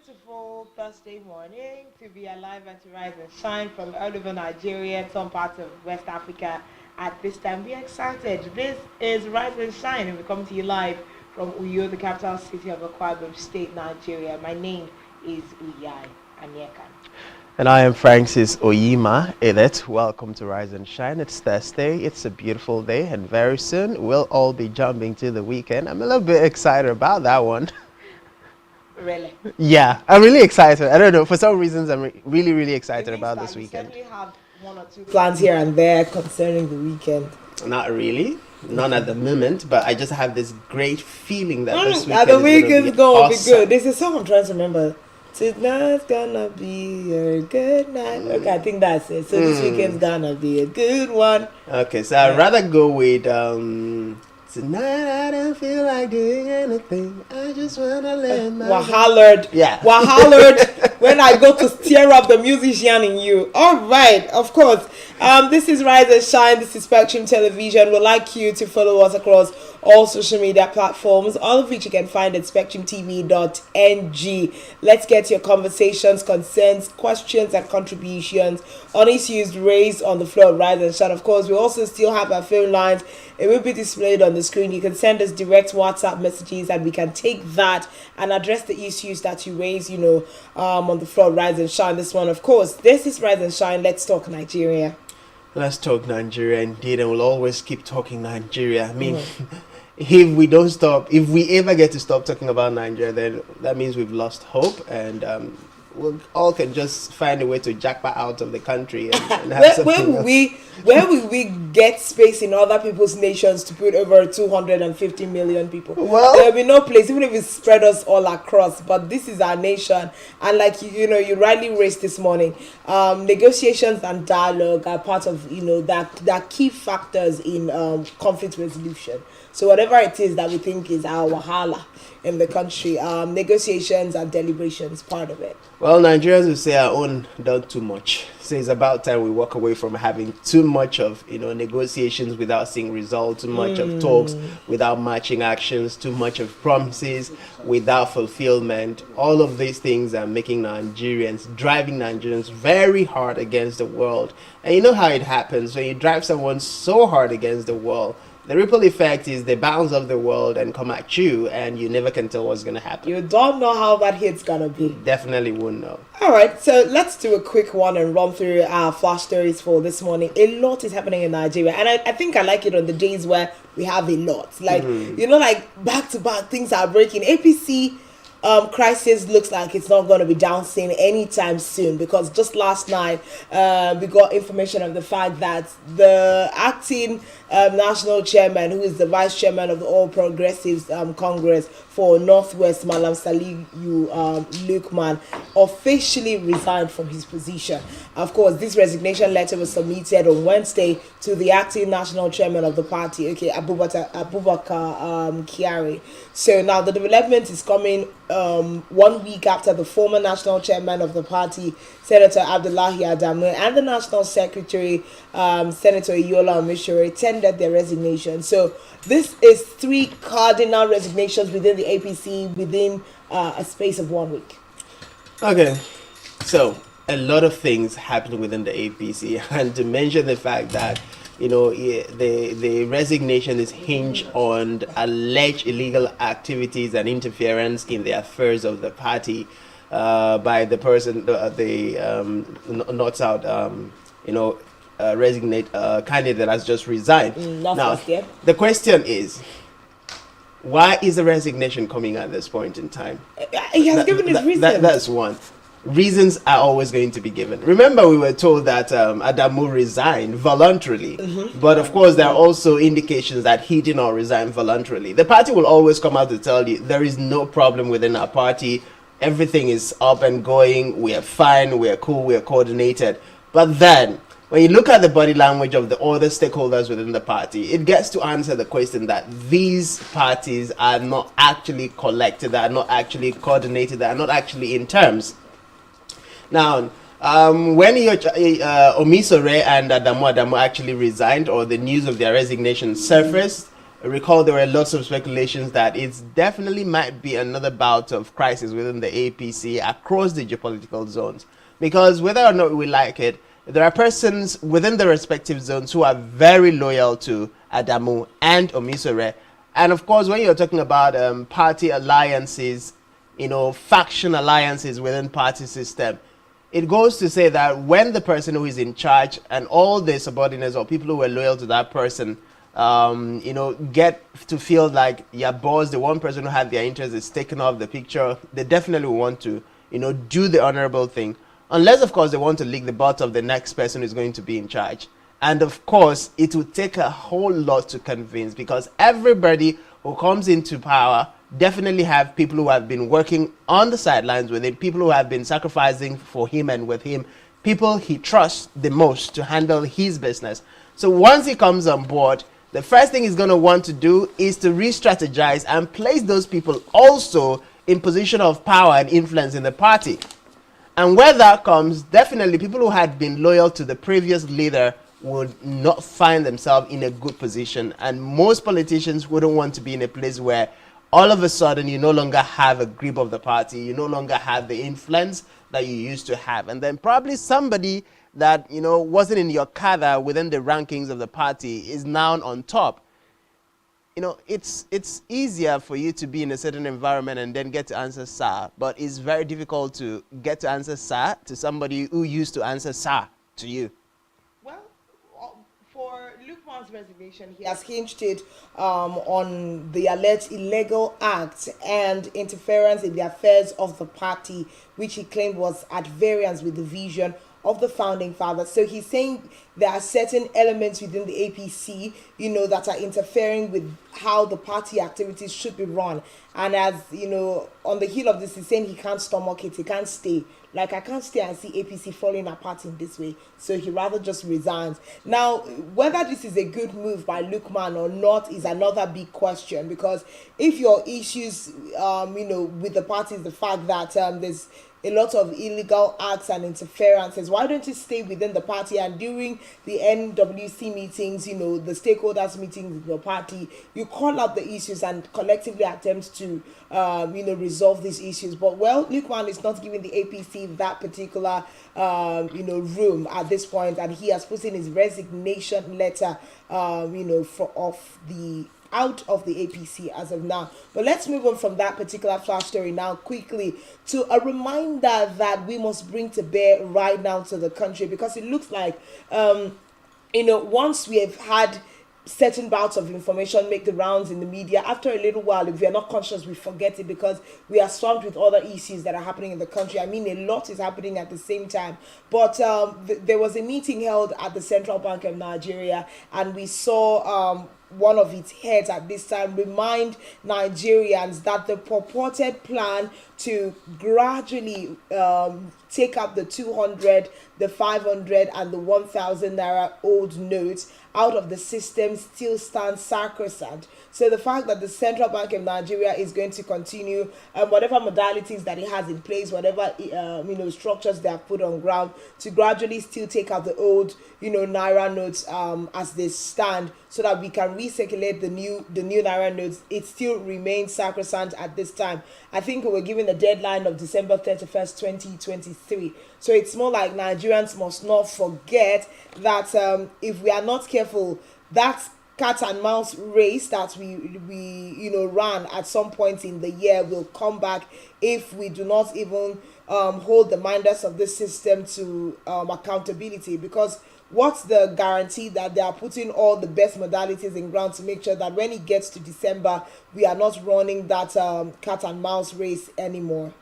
beautiful Thursday morning to be alive and to rise and shine from all over Nigeria, some parts of West Africa. At this time, be excited. This is Rise and Shine, and we come to you live from Uyo, the capital city of Akwa Ibom State, Nigeria. My name is Uyai Anyeka. And I am Francis Oyima Edet. Welcome to Rise and Shine. It's Thursday. It's a beautiful day, and very soon we'll all be jumping to the weekend. I'm a little bit excited about that one. Really? Yeah, I'm really excited. I don't know. For some reasons, I'm really excited about this weekend. You certainly have one or two plans here and there concerning the weekend. Not really. None at the moment, but I just have this great feeling that this weekend the weekend's gonna be good. This is song I'm trying to remember. Tonight's gonna be a good night. Okay, I think that's it. So this weekend's gonna be a good one. Okay, so I'd rather go with tonight I don't feel like doing anything. I just wanna let my Wahalard. Yeah. Wahalard when I go to stir up the musician in you. Alright, of course. This is Rise and Shine, this is Spectrum Television. We'd like you to follow us across all social media platforms, all of which you can find at spectrumtv.ng. Let's get your conversations, concerns, questions, and contributions on issues raised on the floor of Rise and Shine. Of course, we also still have our phone lines. It will be displayed on the screen. You can send us direct WhatsApp messages, and we can take that and address the issues that you raise, on the floor of Rise and Shine. This one, of course, this is Rise and Shine. Let's talk Nigeria. Let's talk Nigeria indeed, and we'll always keep talking Nigeria. I mean, if we don't stop, if we ever get to stop talking about Nigeria, then that means we've lost hope, and we all can just find a way to jackpot out of the country and have where will we get space in other people's nations to put over 250 million people? Well, there'll be no place, even if it spread us all across. But this is our nation, and like you rightly raised this morning, negotiations and dialogue are part of that key factors in conflict resolution. So whatever it is that we think is our wahala in the country, negotiations and deliberations part of it. Well, Nigerians will say our own done too much. So it's about time we walk away from having too much of negotiations without seeing results, too much of talks without matching actions, too much of promises without fulfillment. All of these things are driving Nigerians very hard against the world. And you know how it happens when you drive someone so hard against the world. The ripple effect is they bounce off the world and come at you, and you never can tell what's going to happen. You don't know how that hit's going to be. Definitely won't know. All right, so let's do a quick one and run through our flash stories for this morning. A lot is happening in Nigeria, and I think I like it on the days where we have a lot. Like, like back to back, things are breaking. APC crisis looks like it's not going to be downseen anytime soon, because just last night we got information of the fact that the acting national chairman, who is the vice chairman of the All Progressives Congress for Northwest, Malam Saliu Lukman, officially resigned from his position. Of course, this resignation letter was submitted on Wednesday to the acting national chairman of the party, Abubakar Kyari. So now the development is coming 1 week after the former national chairman of the party, Senator Abdullahi Adamu, and the national secretary, Senator Yola Omishore, tendered their resignation. So this is 3 cardinal resignations within the APC within a space of 1 week. Okay, so a lot of things happened within the APC, and to mention the fact that the resignation is hinged on alleged illegal activities and interference in the affairs of the party by the person, candidate that has just resigned. The question is, why is the resignation coming at this point in time? He has given his reasons. That's one. Reasons are always going to be given. Remember, we were told that Adamu resigned voluntarily, but of course there are also indications that he did not resign voluntarily. The party will always come out to tell you there is no problem within our party, everything is up and going, we are fine, we are cool, we are coordinated. But then when you look at the body language of the other stakeholders within the party, it gets to answer the question that these parties are not actually collected, they are not actually coordinated, they are not actually in terms. Now, when Omisore and Adamu actually resigned, or the news of their resignation surfaced, recall there were lots of speculations that it definitely might be another bout of crisis within the APC across the geopolitical zones. Because whether or not we like it, there are persons within the respective zones who are very loyal to Adamu and Omisore. And of course, when you're talking about party alliances, faction alliances within party system, it goes to say that when the person who is in charge and all the subordinates or people who were loyal to that person, get to feel like your boss, the one person who had their interest, is taken off the picture, they definitely want to, do the honorable thing. Unless, of course, they want to lick the butt of the next person who's going to be in charge. And of course, it would take a whole lot to convince, because everybody who comes into power definitely have people who have been working on the sidelines with him, people who have been sacrificing for him and with him, people he trusts the most to handle his business. So once he comes on board, the first thing he's going to want to do is to re-strategize and place those people also in position of power and influence in the party. And where that comes, definitely people who had been loyal to the previous leader would not find themselves in a good position. And most politicians wouldn't want to be in a place where all of a sudden you no longer have a grip of the party, you no longer have the influence that you used to have. And then probably somebody that, wasn't in your cadre within the rankings of the party is now on top. It's easier for you to be in a certain environment and then get to answer sir, but it's very difficult to get to answer sir to somebody who used to answer sir to you. Well, for Lukman's resignation, he has hinged it on the alleged illegal acts and interference in the affairs of the party, which he claimed was at variance with the vision of the founding fathers. So he's saying there are certain elements within the APC, that are interfering with how the party activities should be run. And as on the heel of this, he's saying he can't stomach it, he can't stay. Like, I can't stay and see APC falling apart in this way. So he rather just resigns. Now, whether this is a good move by Lukman or not is another big question, because if your issues, with the party is the fact that there's a lot of illegal acts and interferences, why don't you stay within the party, and during the NWC meetings, the stakeholders meetings with your party, you call out the issues and collectively attempt to resolve these issues. But Lukman is not giving the APC that particular room at this point, and he has put in his resignation letter out of the APC as of now. But let's move on from that particular flash story now quickly to a reminder that we must bring to bear right now to the country, because it looks like once we have had certain bouts of information make the rounds in the media, after a little while, if we are not conscious, we forget it, because we are swamped with other issues that are happening in the country. I mean, a lot is happening at the same time. But there was a meeting held at the Central Bank of Nigeria, and we saw one of its heads at this time remind Nigerians that the purported plan to gradually take up the 200, the 500 and the 1,000 naira old notes out of the system still stands sacrosanct. So the fact that the Central Bank of Nigeria is going to continue whatever modalities that it has in place, whatever structures they have put on ground, to gradually still take out the old naira notes as they stand, so that we can recirculate the new naira notes, it still remains sacrosanct at this time. I think we were given a deadline of December 31st, 2023. So it's more like Nigerians must not forget that if we are not careful, that cat and mouse race that we ran at some point in the year will come back if we do not even hold the minders of this system to accountability. Because what's the guarantee that they are putting all the best modalities in ground to make sure that when it gets to December, we are not running that cat and mouse race anymore?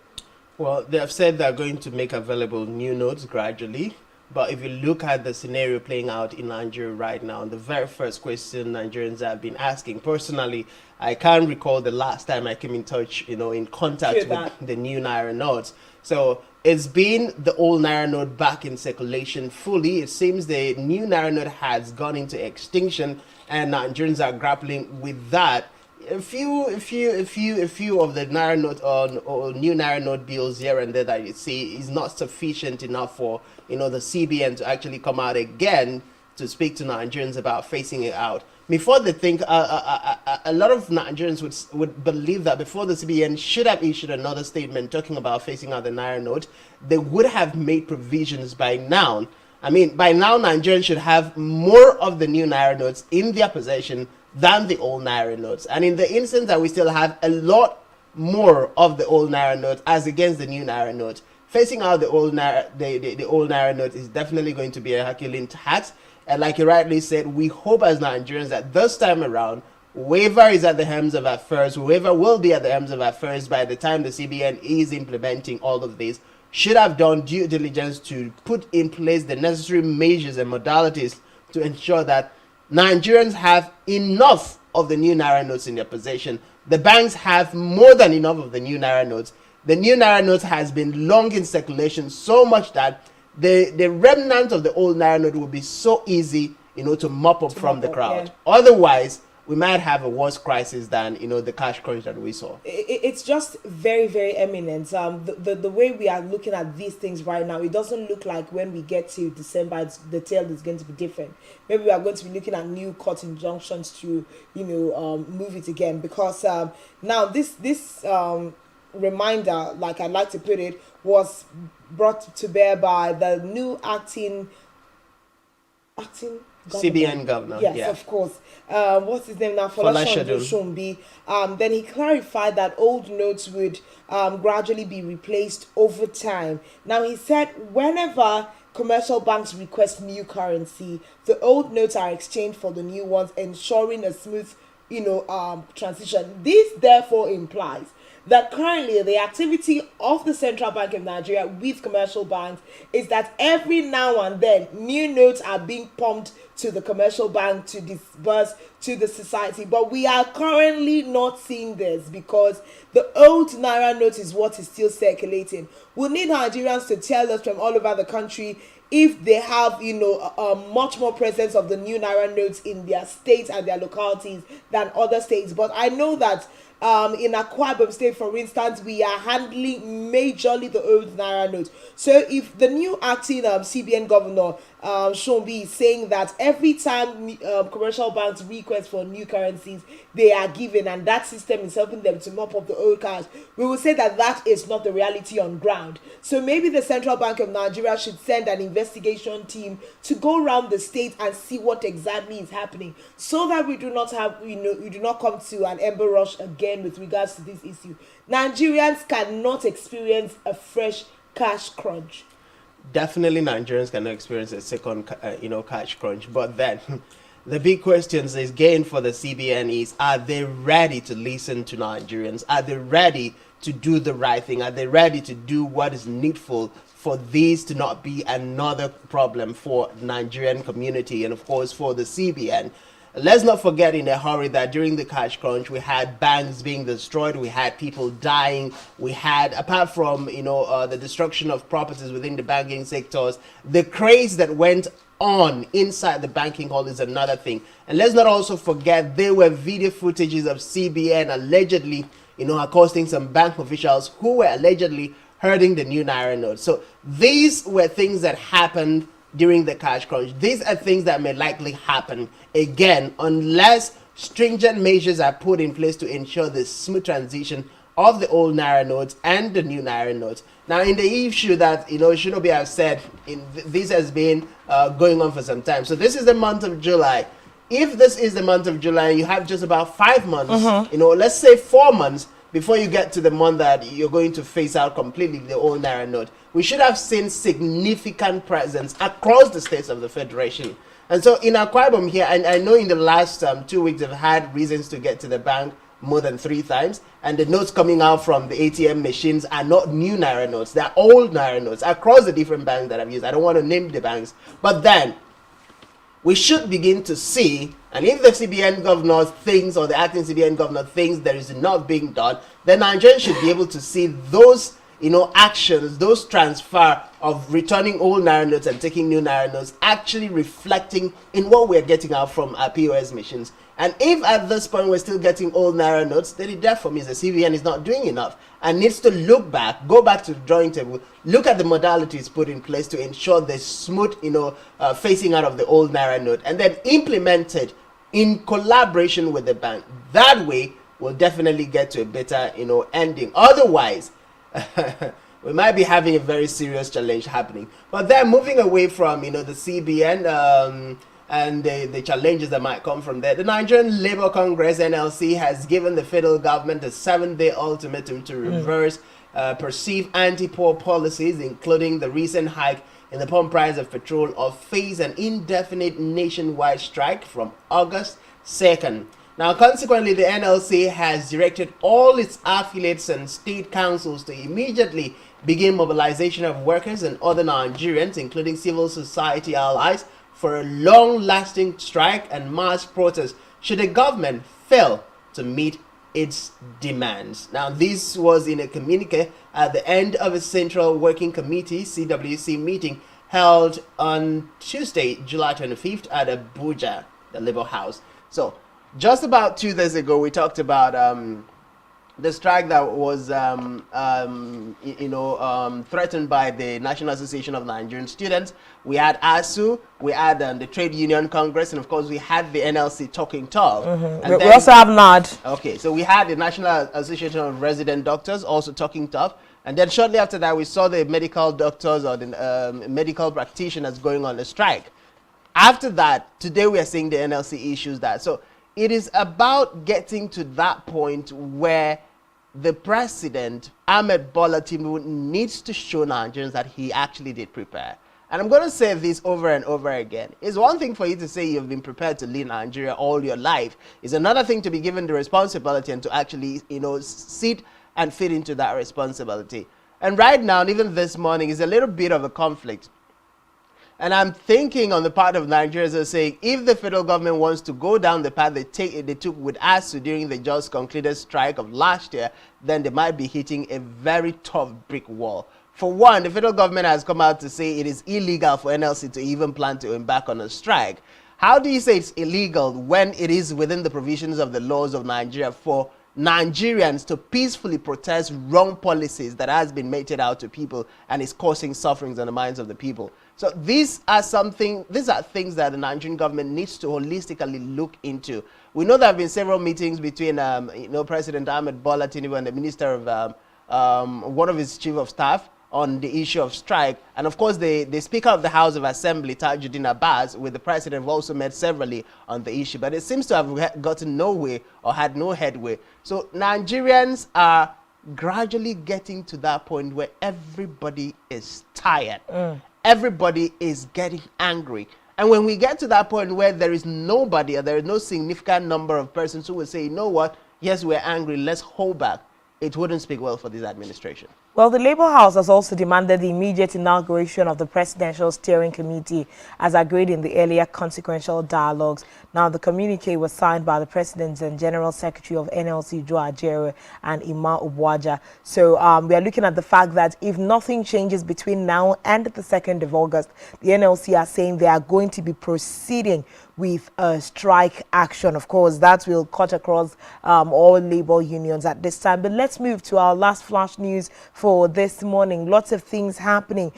Well, they have said they're going to make available new notes gradually. But if you look at the scenario playing out in Nigeria right now, the very first question Nigerians have been asking, personally, I can't recall the last time I came in touch, in contact with the new Naira notes. So it's been the old Naira note back in circulation fully. It seems the new Naira note has gone into extinction, and Nigerians are grappling with that. A few of the Naira note or new Naira note bills here and there that you see is not sufficient enough for the CBN to actually come out again to speak to Nigerians about phasing it out. before they think, a lot of Nigerians would believe that before the CBN should have issued another statement talking about phasing out the Naira note, they would have made provisions by now. I mean, by now, Nigerians should have more of the new Naira notes in their possession than the old Naira notes. And in the instance that we still have a lot more of the old Naira note as against the new Naira note, phasing out the old Naira, the old Naira note is definitely going to be a Herculean task. And like you rightly said, we hope as Nigerians that this time around, whoever is at the helms of affairs, whoever will be at the helms of affairs by the time the CBN is implementing all of this, should have done due diligence to put in place the necessary measures and modalities to ensure that Nigerians have enough of the new Naira notes in their possession. The banks have more than enough of the new Naira notes. The new Naira note has been long in circulation, so much that the remnant of the old Naira note will be so easy, to mop up from the crowd. Yeah. Otherwise, we might have a worse crisis than, the cash crunch that we saw. It's just very, very eminent. The way we are looking at these things right now, it doesn't look like when we get to December, the tale is going to be different. Maybe we are going to be looking at new court injunctions to, move it again. Because now this reminder, like I like to put it, was brought to bear by the new acting governor. CBN governor. Yes, yeah. Of course. What's his name now? Folashade Oshombi. Then he clarified that old notes would gradually be replaced over time. Now he said whenever commercial banks request new currency, the old notes are exchanged for the new ones, ensuring a smooth, transition. This therefore implies that currently the activity of the Central Bank of Nigeria with commercial banks is that every now and then new notes are being pumped to the commercial bank to disburse to the society. But we are currently not seeing this because the old Naira note is what is still circulating. We need Nigerians to tell us from all over the country if they have, much more presence of the new Naira notes in their states and their localities than other states. But I know that in Akwa Ibom State, for instance, we are handling majorly the old Naira note. So if the new acting CBN governor, Shombi, is saying that every time commercial banks request for new currencies, they are given, and that system is helping them to mop up the old cash, we will say that that is not the reality on ground. So maybe the Central Bank of Nigeria should send an investigation team to go around the state and see what exactly is happening, so that we do not have, we do not come to an ember rush again with regards to this issue. Nigerians cannot experience a fresh cash crunch. Definitely Nigerians cannot experience a second cash crunch. But then the big question is, again, for the CBN is, are they ready to listen to Nigerians? Are they ready to do the right thing? Are they ready to do what is needful for this to not be another problem for the Nigerian community and, of course, for the CBN? Let's not forget in a hurry that during the cash crunch, we had banks being destroyed, we had people dying, we had, apart from, the destruction of properties within the banking sectors, the craze that went on inside the banking hall is another thing. And let's not also forget there were video footages of CBN allegedly, accosting some bank officials who were allegedly hurting the new Naira note. So these were things that happened during the cash crunch. These are things that may likely happen again unless stringent measures are put in place to ensure the smooth transition of the old Naira notes and the new Naira notes. Now, in the issue that, Shinobi have said, this has been going on for some time. So this is the month of July. If this is the month of July, you have just about 5 months, let's say 4 months before you get to the month that you're going to phase out completely the old Naira note. We should have seen significant presence across the states of the Federation. And so in Akwa Ibom here, and I know in the last 2 weeks I've had reasons to get to the bank more than 3 times, and the notes coming out from the ATM machines are not new Naira notes, they're old Naira notes across the different banks that I've used. I don't want to name the banks, but then we should begin to see, and if the CBN governor thinks, or the acting CBN governor thinks there is enough being done, then Nigerians should be able to see those actions, those transfer of returning old Naira notes and taking new Naira notes actually reflecting in what we're getting out from our POS machines. And if at this point we're still getting old Naira notes, then it therefore means the CBN is not doing enough and needs to look back, go back to the drawing table, look at the modalities put in place to ensure the smooth, phasing out of the old Naira note, and then implement it in collaboration with the bank. That way, we'll definitely get to a better, ending. Otherwise, we might be having a very serious challenge happening. But then moving away from, the CBN and the challenges that might come from there, the Nigerian Labour Congress, NLC, has given the federal government a 7-day ultimatum to reverse perceived anti-poor policies, including the recent hike in the pump price of petrol, or face an indefinite nationwide strike from August 2nd. Now, consequently, the NLC has directed all its affiliates and state councils to immediately begin mobilization of workers and other Nigerians, including civil society allies, for a long-lasting strike and mass protest should the government fail to meet its demands. Now, this was in a communique at the end of a Central Working Committee (CWC) meeting held on Tuesday, July 25th at Abuja, the Labour House. So, just about 2 days ago, we talked about the strike that was threatened by the National Association of Nigerian Students. We had ASU, we had the Trade Union Congress, and of course we had the NLC talking tough. And we also have NAD. Okay, so we had the National Association of Resident Doctors also talking tough, and then shortly after that we saw the medical doctors or the medical practitioners going on a strike. After that, today we are seeing the NLC issues that. So it is about getting to that point where the president, Ahmed Bola Tinubu, needs to show Nigerians that he actually did prepare. And I'm going to say this over and over again. It's one thing for you to say you've been prepared to lead Nigeria all your life. It's another thing to be given the responsibility and to actually, sit and fit into that responsibility. And right now, and even this morning, is a little bit of a conflict. And I'm thinking on the part of Nigerians are saying, if the federal government wants to go down the path they took with ASU during the just concluded strike of last year, then they might be hitting a very tough brick wall. For one, the federal government has come out to say it is illegal for NLC to even plan to embark on a strike. How do you say it's illegal when it is within the provisions of the laws of Nigeria for Nigerians to peacefully protest wrong policies that has been meted out to people and is causing sufferings on the minds of the people? So these are things that the Nigerian government needs to holistically look into. We know there have been several meetings between President Ahmed Bola Tinubu and the Minister of one of his chief of staff on the issue of strike. And of course, the Speaker of the House of Assembly, Tajuddin Abbas, with the President, have also met severally on the issue. But it seems to have gotten nowhere or had no headway. So Nigerians are gradually getting to that point where everybody is tired. Everybody is getting angry. And when we get to that point where there is nobody or there is no significant number of persons who will say, you know what, yes, we're angry, let's hold back, it wouldn't speak well for this administration. Well, the Labour House has also demanded the immediate inauguration of the Presidential Steering Committee as agreed in the earlier consequential dialogues. Now, the communique was signed by the President and General Secretary of NLC, Joe Ajero, and Ima Ubwaja. So we are looking at the fact that if nothing changes between now and the 2nd of August, the NLC are saying they are going to be proceeding with a strike action. Of course, that will cut across all labor unions at this time. But let's move to our last flash news for this morning. Lots of things happening.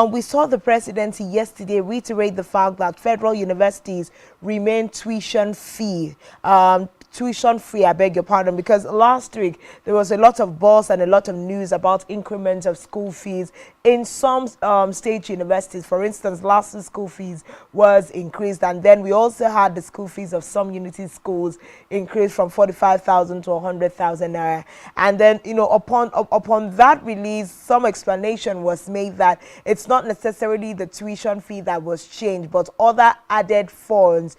We saw the presidency yesterday reiterate the fact that federal universities remain tuition free, I beg your pardon, because last week there was a lot of buzz and a lot of news about increments of school fees in some state universities. For instance, last week's school fees was increased, and then we also had the school fees of some unity schools increased from 45,000 to 100,000 naira. And then, upon that release, some explanation was made that it's not necessarily the tuition fee that was changed, but other added funds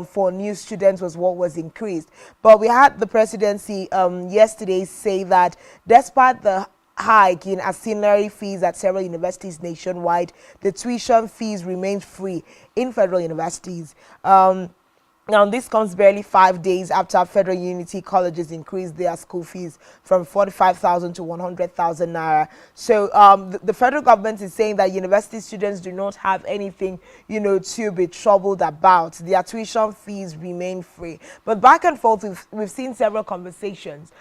for new students was what was increased. But we had the presidency yesterday say that despite the hike in ancillary fees at several universities nationwide, the tuition fees remain free in federal universities. Now, this comes barely 5 days after federal unity colleges increased their school fees from 45,000 to 100,000 naira. So the federal government is saying that university students do not have anything, to be troubled about. Their tuition fees remain free. But back and forth, we've seen several conversations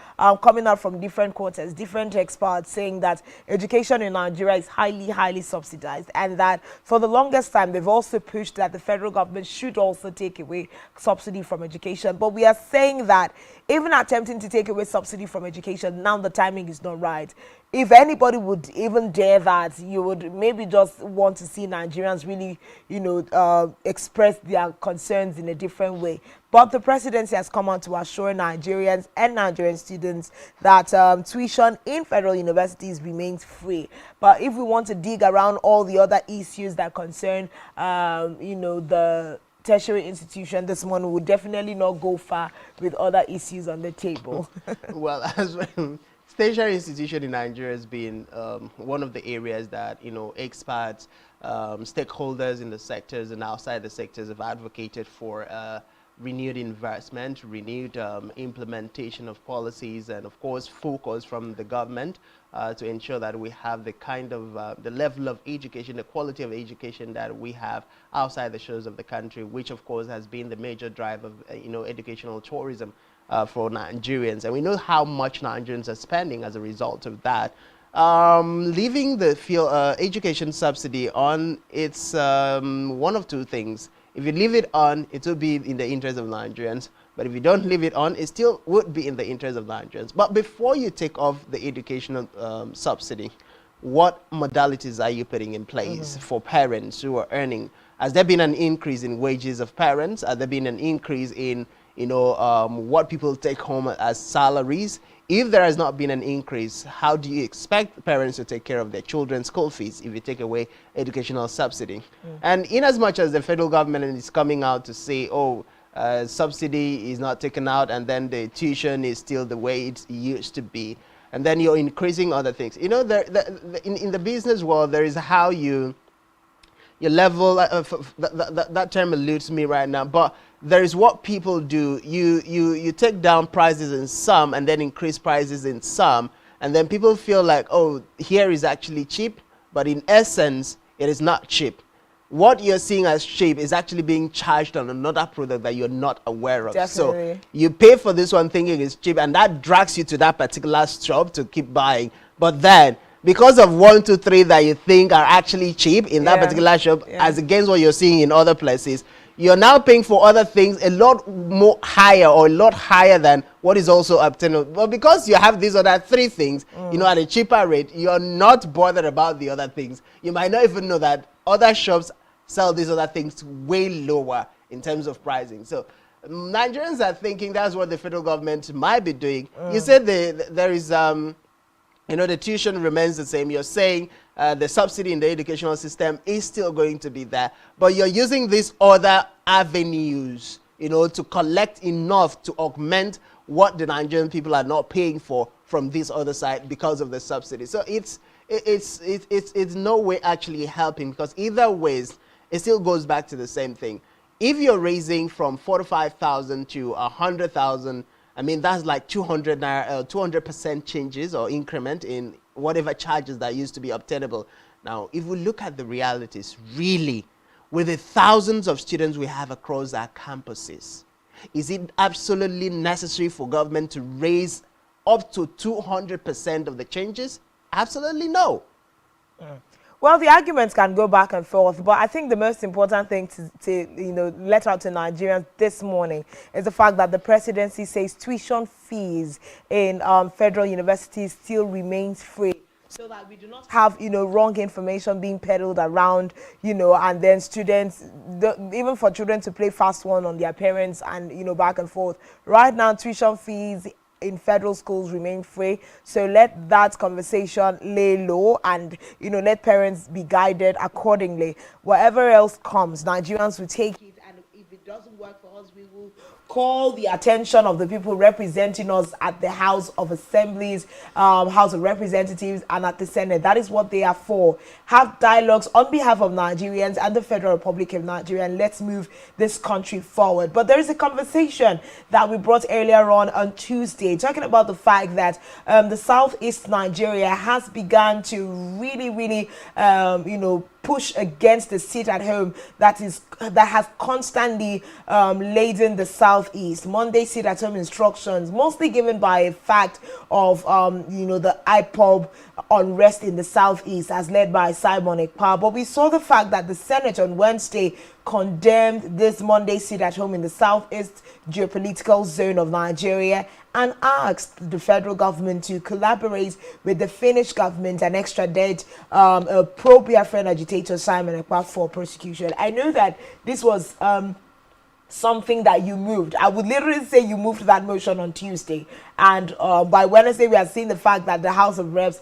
coming out from different quarters, different experts saying that education in Nigeria is highly, highly subsidized, and that for the longest time, they've also pushed that the federal government should also take away subsidy from education. But we are saying that even attempting to take away subsidy from education, now the timing is not right. If anybody would even dare that, you would maybe just want to see Nigerians really, express their concerns in a different way. But the presidency has come out to assure Nigerians and Nigerian students that tuition in federal universities remains free. But if we want to dig around all the other issues that concern, the tertiary institution this morning, would definitely not go far with other issues on the table. Well, as well, tertiary institution in Nigeria has been one of the areas that experts, stakeholders in the sectors and outside the sectors have advocated for renewed investment, renewed implementation of policies, and of course focus from the government to ensure that we have the kind of the level of education, the quality of education that we have outside the shores of the country, which of course has been the major drive of educational tourism for Nigerians. And we know how much Nigerians are spending as a result of that. Leaving the field, education subsidy on, it's one of two things. If you leave it on, it will be in the interest of Nigerians. But if you don't leave it on, it still would be in the interest of Nigerians. But before you take off the educational subsidy, what modalities are you putting in place for parents who are earning? Has there been an increase in wages of parents? Has there been an increase in what people take home as salaries? If there has not been an increase, how do you expect parents to take care of their children's school fees if you take away educational subsidy? And in as much as the federal government is coming out to say, subsidy is not taken out, and then the tuition is still the way it used to be, and then you're increasing other things. In the business world, there is how you level, that term eludes me right now, but there is what people do. You take down prices in some and then increase prices in some, and then people feel like, oh, here is actually cheap, but in essence, it is not cheap. What you're seeing as cheap is actually being charged on another product that you're not aware of. Definitely. So you pay for this one thinking it's cheap, and that drags you to that particular shop to keep buying. But then, because of 1, 2, 3 that you think are actually cheap in that particular shop, as against what you're seeing in other places, you're now paying for other things a lot more higher, or a lot higher than what is also obtainable. But because you have these other 3 things, at a cheaper rate, you're not bothered about the other things. You might not even know that other shops sell these other things way lower in terms of pricing. So Nigerians are thinking that's what the federal government might be doing. You said there is the tuition remains the same. You're saying the subsidy in the educational system is still going to be there, but you're using these other avenues, to collect enough to augment what the Nigerian people are not paying for from this other side because of the subsidy. So it's no way actually helping, because either ways, it still goes back to the same thing. If you're raising from 45,000 to 100,000, I mean, that's like 200% changes or increment in whatever charges that used to be obtainable. Now, if we look at the realities, really, with the thousands of students we have across our campuses, is it absolutely necessary for government to raise up to 200% of the changes? Absolutely no. Well, the arguments can go back and forth, but I think the most important thing to let out to Nigerians this morning is the fact that the presidency says tuition fees in federal universities still remains free, so that we do not have wrong information being peddled around, and then students, even for children to play fast one on their parents and back and forth. Right now, tuition fees in federal schools remain free, so let that conversation lay low, and let parents be guided accordingly. Whatever else comes, Nigerians will take it, and if it doesn't work for us, we will call the attention of the people representing us at the House of Assemblies, House of Representatives, and at the Senate. That is what they are for. Have dialogues on behalf of Nigerians and the Federal Republic of Nigeria, and let's move this country forward. But there is a conversation that we brought earlier on Tuesday, talking about the fact that the Southeast Nigeria has begun to really, push against the sit at home that has constantly laden the South Southeast. Monday sit-at-home instructions, mostly given by a fact of, the IPOB unrest in the Southeast as led by Simon Ekpa. But we saw the fact that the Senate on Wednesday condemned this Monday sit-at-home in the Southeast geopolitical zone of Nigeria and asked the federal government to collaborate with the Finnish government and extradite a pro-Biafran agitator Simon Ekpa for prosecution. I know that this was something that you moved. I would literally say you moved that motion on Tuesday, and by Wednesday we are seeing the fact that the House of Reps,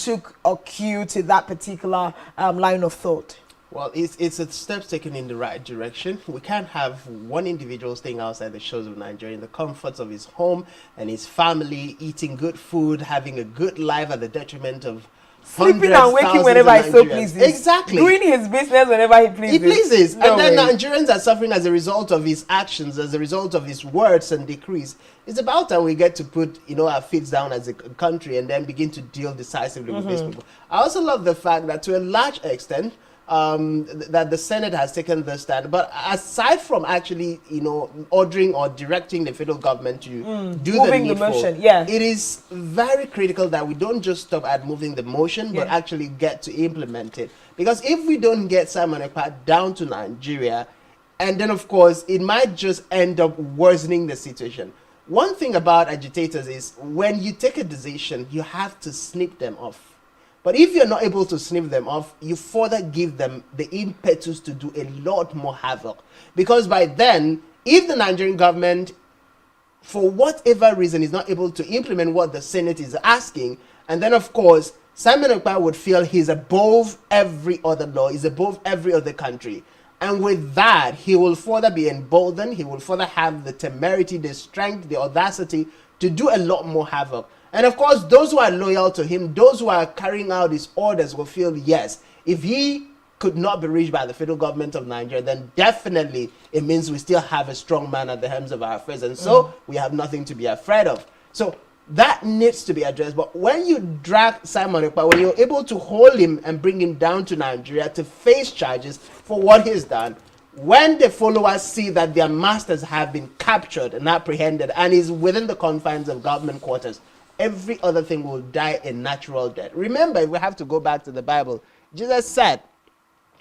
took a cue to that particular line of thought. Well, it's a steps taken in the right direction. We can't have one individual staying outside the shores of Nigeria in the comforts of his home and his family, eating good food, having a good life at the detriment of sleeping and waking whenever he so pleases. Exactly. Doing his business whenever he pleases. He pleases. No and then way. Nigerians are suffering as a result of his actions, as a result of his words and decrees. It's about time we get to put, our feet down as a country and then begin to deal decisively with these people. I also love the fact that to a large extent, that the Senate has taken this stand. But aside from actually, ordering or directing the federal government to do the needful, motion, yeah, it is very critical that we don't just stop at moving the motion, but actually get to implement it. Because if we don't get Simon Ekpa down to Nigeria, and then of course it might just end up worsening the situation. One thing about agitators is when you take a decision, you have to snip them off. But if you're not able to snip them off, you further give them the impetus to do a lot more havoc. Because by then, if the Nigerian government, for whatever reason, is not able to implement what the Senate is asking, and then of course, Simon Ekpa would feel he's above every other law, he's above every other country. And with that, he will further be emboldened, he will further have the temerity, the strength, the audacity to do a lot more havoc. And of course, those who are loyal to him, those who are carrying out his orders will feel, yes, if he could not be reached by the federal government of Nigeria, then definitely it means we still have a strong man at the helms of our affairs. And so we have nothing to be afraid of. So that needs to be addressed. But when you drag Simon Ekpa, when you're able to hold him and bring him down to Nigeria to face charges for what he's done, when the followers see that their masters have been captured and apprehended and is within the confines of government quarters, every other thing will die a natural death. Remember, we have to go back to the Bible. Jesus said,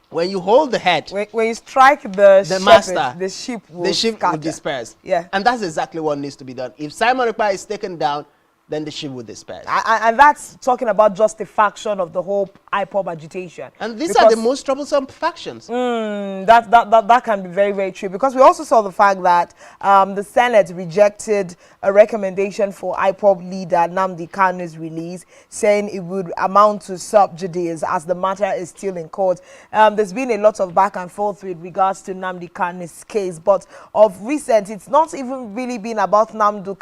when you hold the head, when you strike the shepherd, master, the sheep will disperse. Yeah. And that's exactly what needs to be done. If Simon Ekpa is taken down, then the sheep will disperse. And that's talking about just the faction of the whole IPOB agitation. And these are the most troublesome factions. That can be very, very true. Because we also saw the fact that the Senate rejected a recommendation for IPOB leader Nnamdi Kanu's release, saying it would amount to sub judice as the matter is still in court. There's been a lot of back and forth with regards to Nnamdi Kanu's case, but of recent, it's not even really been about Nnamdi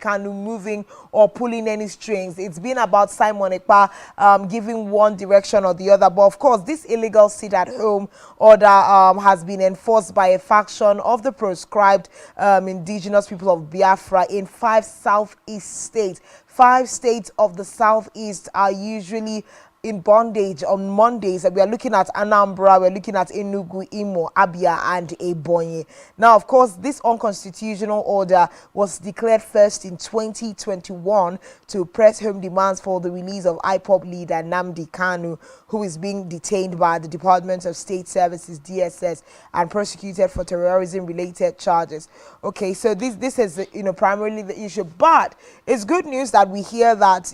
Kanu moving or pulling any strings. It's been about Simon Ekpa giving one direction or the other. But of course, this illegal sit-at-home order has been enforced by a faction of the proscribed indigenous people of Biafra in 5 southeast states. 5 states of the southeast are usually in bondage on Mondays. We are looking at Anambra, we're looking at Enugu, Imo, Abia, and Ebonyi. Now, of course, this unconstitutional order was declared first in 2021 to press home demands for the release of IPOB leader Nnamdi Kanu, who is being detained by the Department of State Services, DSS, and prosecuted for terrorism-related charges. Okay, so this is, primarily the issue. But it's good news that we hear that,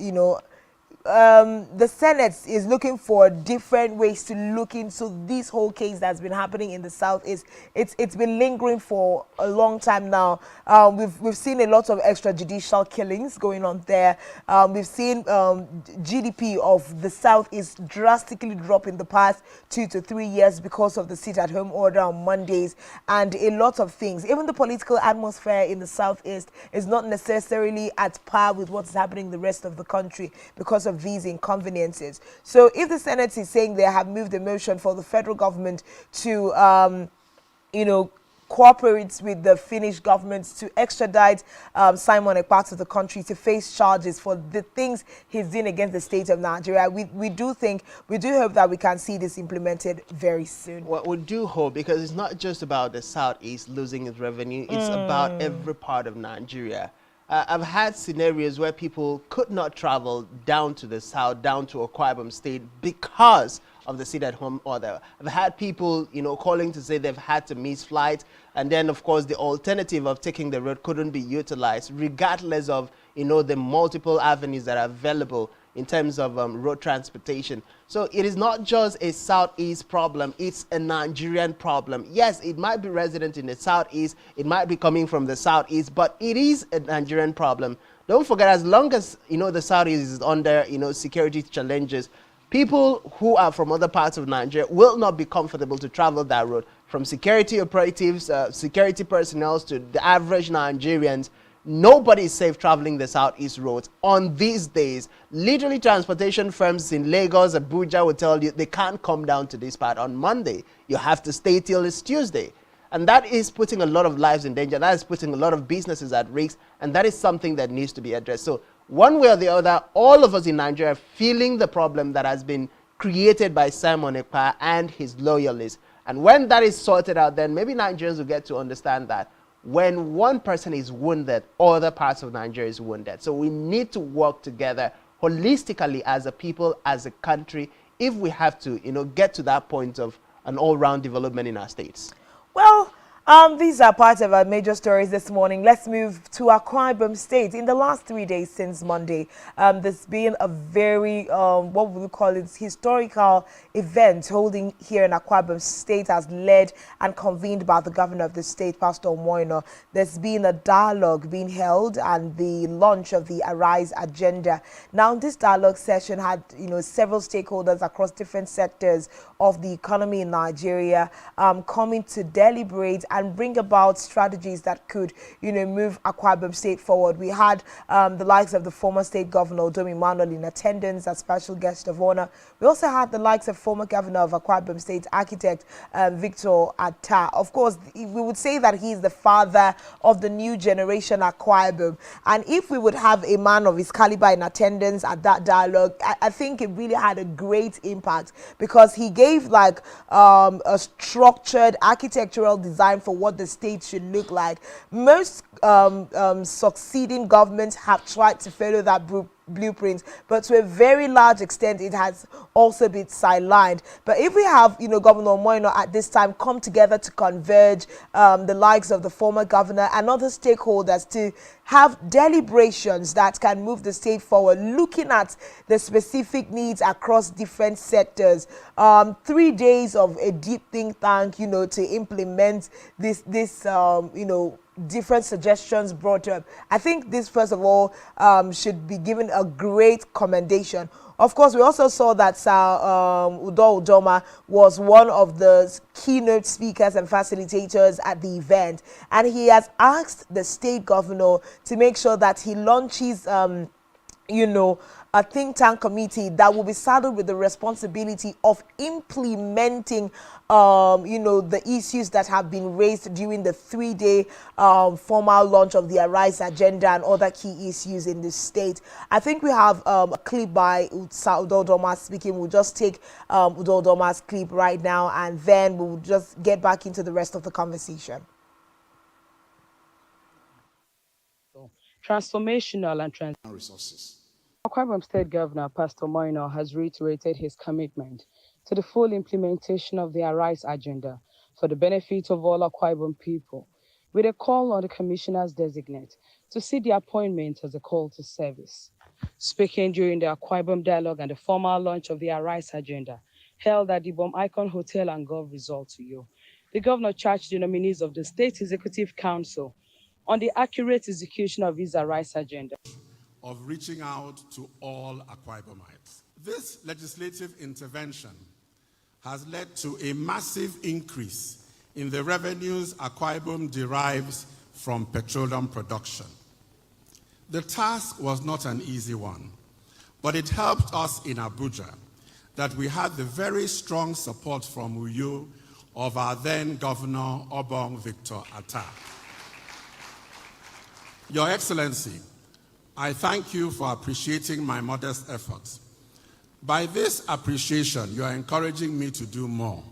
the Senate is looking for different ways to look into this whole case that's been happening in the Southeast. It's been lingering for a long time now. We've seen a lot of extrajudicial killings going on there. We've seen GDP of the Southeast drastically drop in the past 2 to 3 years because of the sit-at-home order on Mondays and a lot of things. Even the political atmosphere in the Southeast is not necessarily at par with what's happening in the rest of the country because of these inconveniences. So if the Senate is saying they have moved a motion for the federal government to cooperates with the Finnish government to extradite Simon Ekpa to the country to face charges for the things he's doing against the state of Nigeria. We do hope that we can see this implemented very soon. Well, we do hope, because it's not just about the Southeast losing its revenue, it's about every part of Nigeria. I've had scenarios where people could not travel down to the south, down to Akwa Ibom State, because of the sit-at-home order. I've had people, calling to say they've had to miss flights, and then, of course, the alternative of taking the road couldn't be utilized, regardless of, the multiple avenues that are available in terms of road transportation. So it is not just a Southeast problem, it's a Nigerian problem. Yes, it might be resident in the Southeast, it might be coming from the Southeast, but it is a Nigerian problem. Don't forget, as long as, the Southeast is under, security challenges, people who are from other parts of Nigeria will not be comfortable to travel that road. From security operatives, security personnel to the average Nigerians, nobody is safe traveling the Southeast roads on these days. Literally, transportation firms in Lagos, Abuja will tell you they can't come down to this part on Monday. You have to stay till it's Tuesday. And that is putting a lot of lives in danger. That is putting a lot of businesses at risk. And that is something that needs to be addressed. So one way or the other, all of us in Nigeria are feeling the problem that has been created by Simon Ekpa and his loyalists. And when that is sorted out, then maybe Nigerians will get to understand that when one person is wounded, other parts of Nigeria is wounded. So we need to work together holistically as a people, as a country, if we have to, get to that point of an all-round development in our states. Well, these are part of our major stories this morning. Let's move to Akwa Ibom State. In the last 3 days since Monday, there's been a very, what would we call it, historical event holding here in Akwa Ibom State, as led and convened by the governor of the state, Pastor Moino. There's been a dialogue being held and the launch of the Arise agenda. Now, this dialogue session had, several stakeholders across different sectors of the economy in Nigeria coming to deliberate and bring about strategies that could, move Akwa Ibom State forward. We had the likes of the former state governor, Domi Manuel, in attendance as special guest of honor. We also had the likes of former governor of Akwa Ibom State, architect Victor Atta. Of course, we would say that he is the father of the new generation Akwa Ibom. And if we would have a man of his caliber in attendance at that dialogue, I think it really had a great impact, because he gave like a structured architectural design for what the state should look like. Most succeeding governments have tried to follow that blueprint, but to a very large extent it has also been sidelined. But if we have Governor Moino at this time come together to converge, the likes of the former governor and other stakeholders to have deliberations that can move the state forward, looking at the specific needs across different sectors. 3 days of a deep think tank, to implement this different suggestions brought up. I think this, first of all, should be given a great commendation. Of course, we also saw that Udo Udoma was one of the keynote speakers and facilitators at the event, and he has asked the state governor to make sure that he launches a think tank committee that will be saddled with the responsibility of implementing the issues that have been raised during the 3-day formal launch of the Arise agenda and other key issues in the state. I think we have a clip by Udo Udoma speaking. We'll just take Udo Udoma's clip right now, and then we'll just get back into the rest of the conversation. Transformational and resources. Akwa Ibom State Governor Pastor Moino has reiterated his commitment to the full implementation of the Arise agenda for the benefit of all Akwa Ibom people, with a call on the commissioners designate to see the appointment as a call to service. Speaking during the Akwa Ibom dialogue and the formal launch of the Arise agenda held at the Ibom Icon Hotel and Golf Resort to you, the governor charged the nominees of the State Executive Council on the accurate execution of his Arise agenda, of reaching out to all Akwa Ibomites. This legislative intervention has led to a massive increase in the revenues Akwa Ibom derives from petroleum production. The task was not an easy one, but it helped us in Abuja that we had the very strong support from Uyo of our then Governor Obong Victor Atta. Your Excellency, I thank you for appreciating my modest efforts. By this appreciation, you are encouraging me to do more.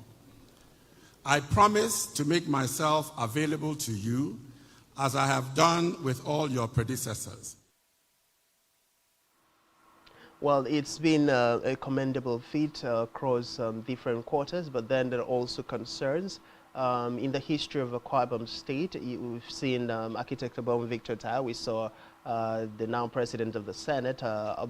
I promise to make myself available to you as I have done with all your predecessors. Well, it's been a commendable feat across different quarters, but then there are also concerns. In the history of Akwa Ibom State, we've seen Architect Obong Victor Atta. We saw the now President of the Senate, Godswill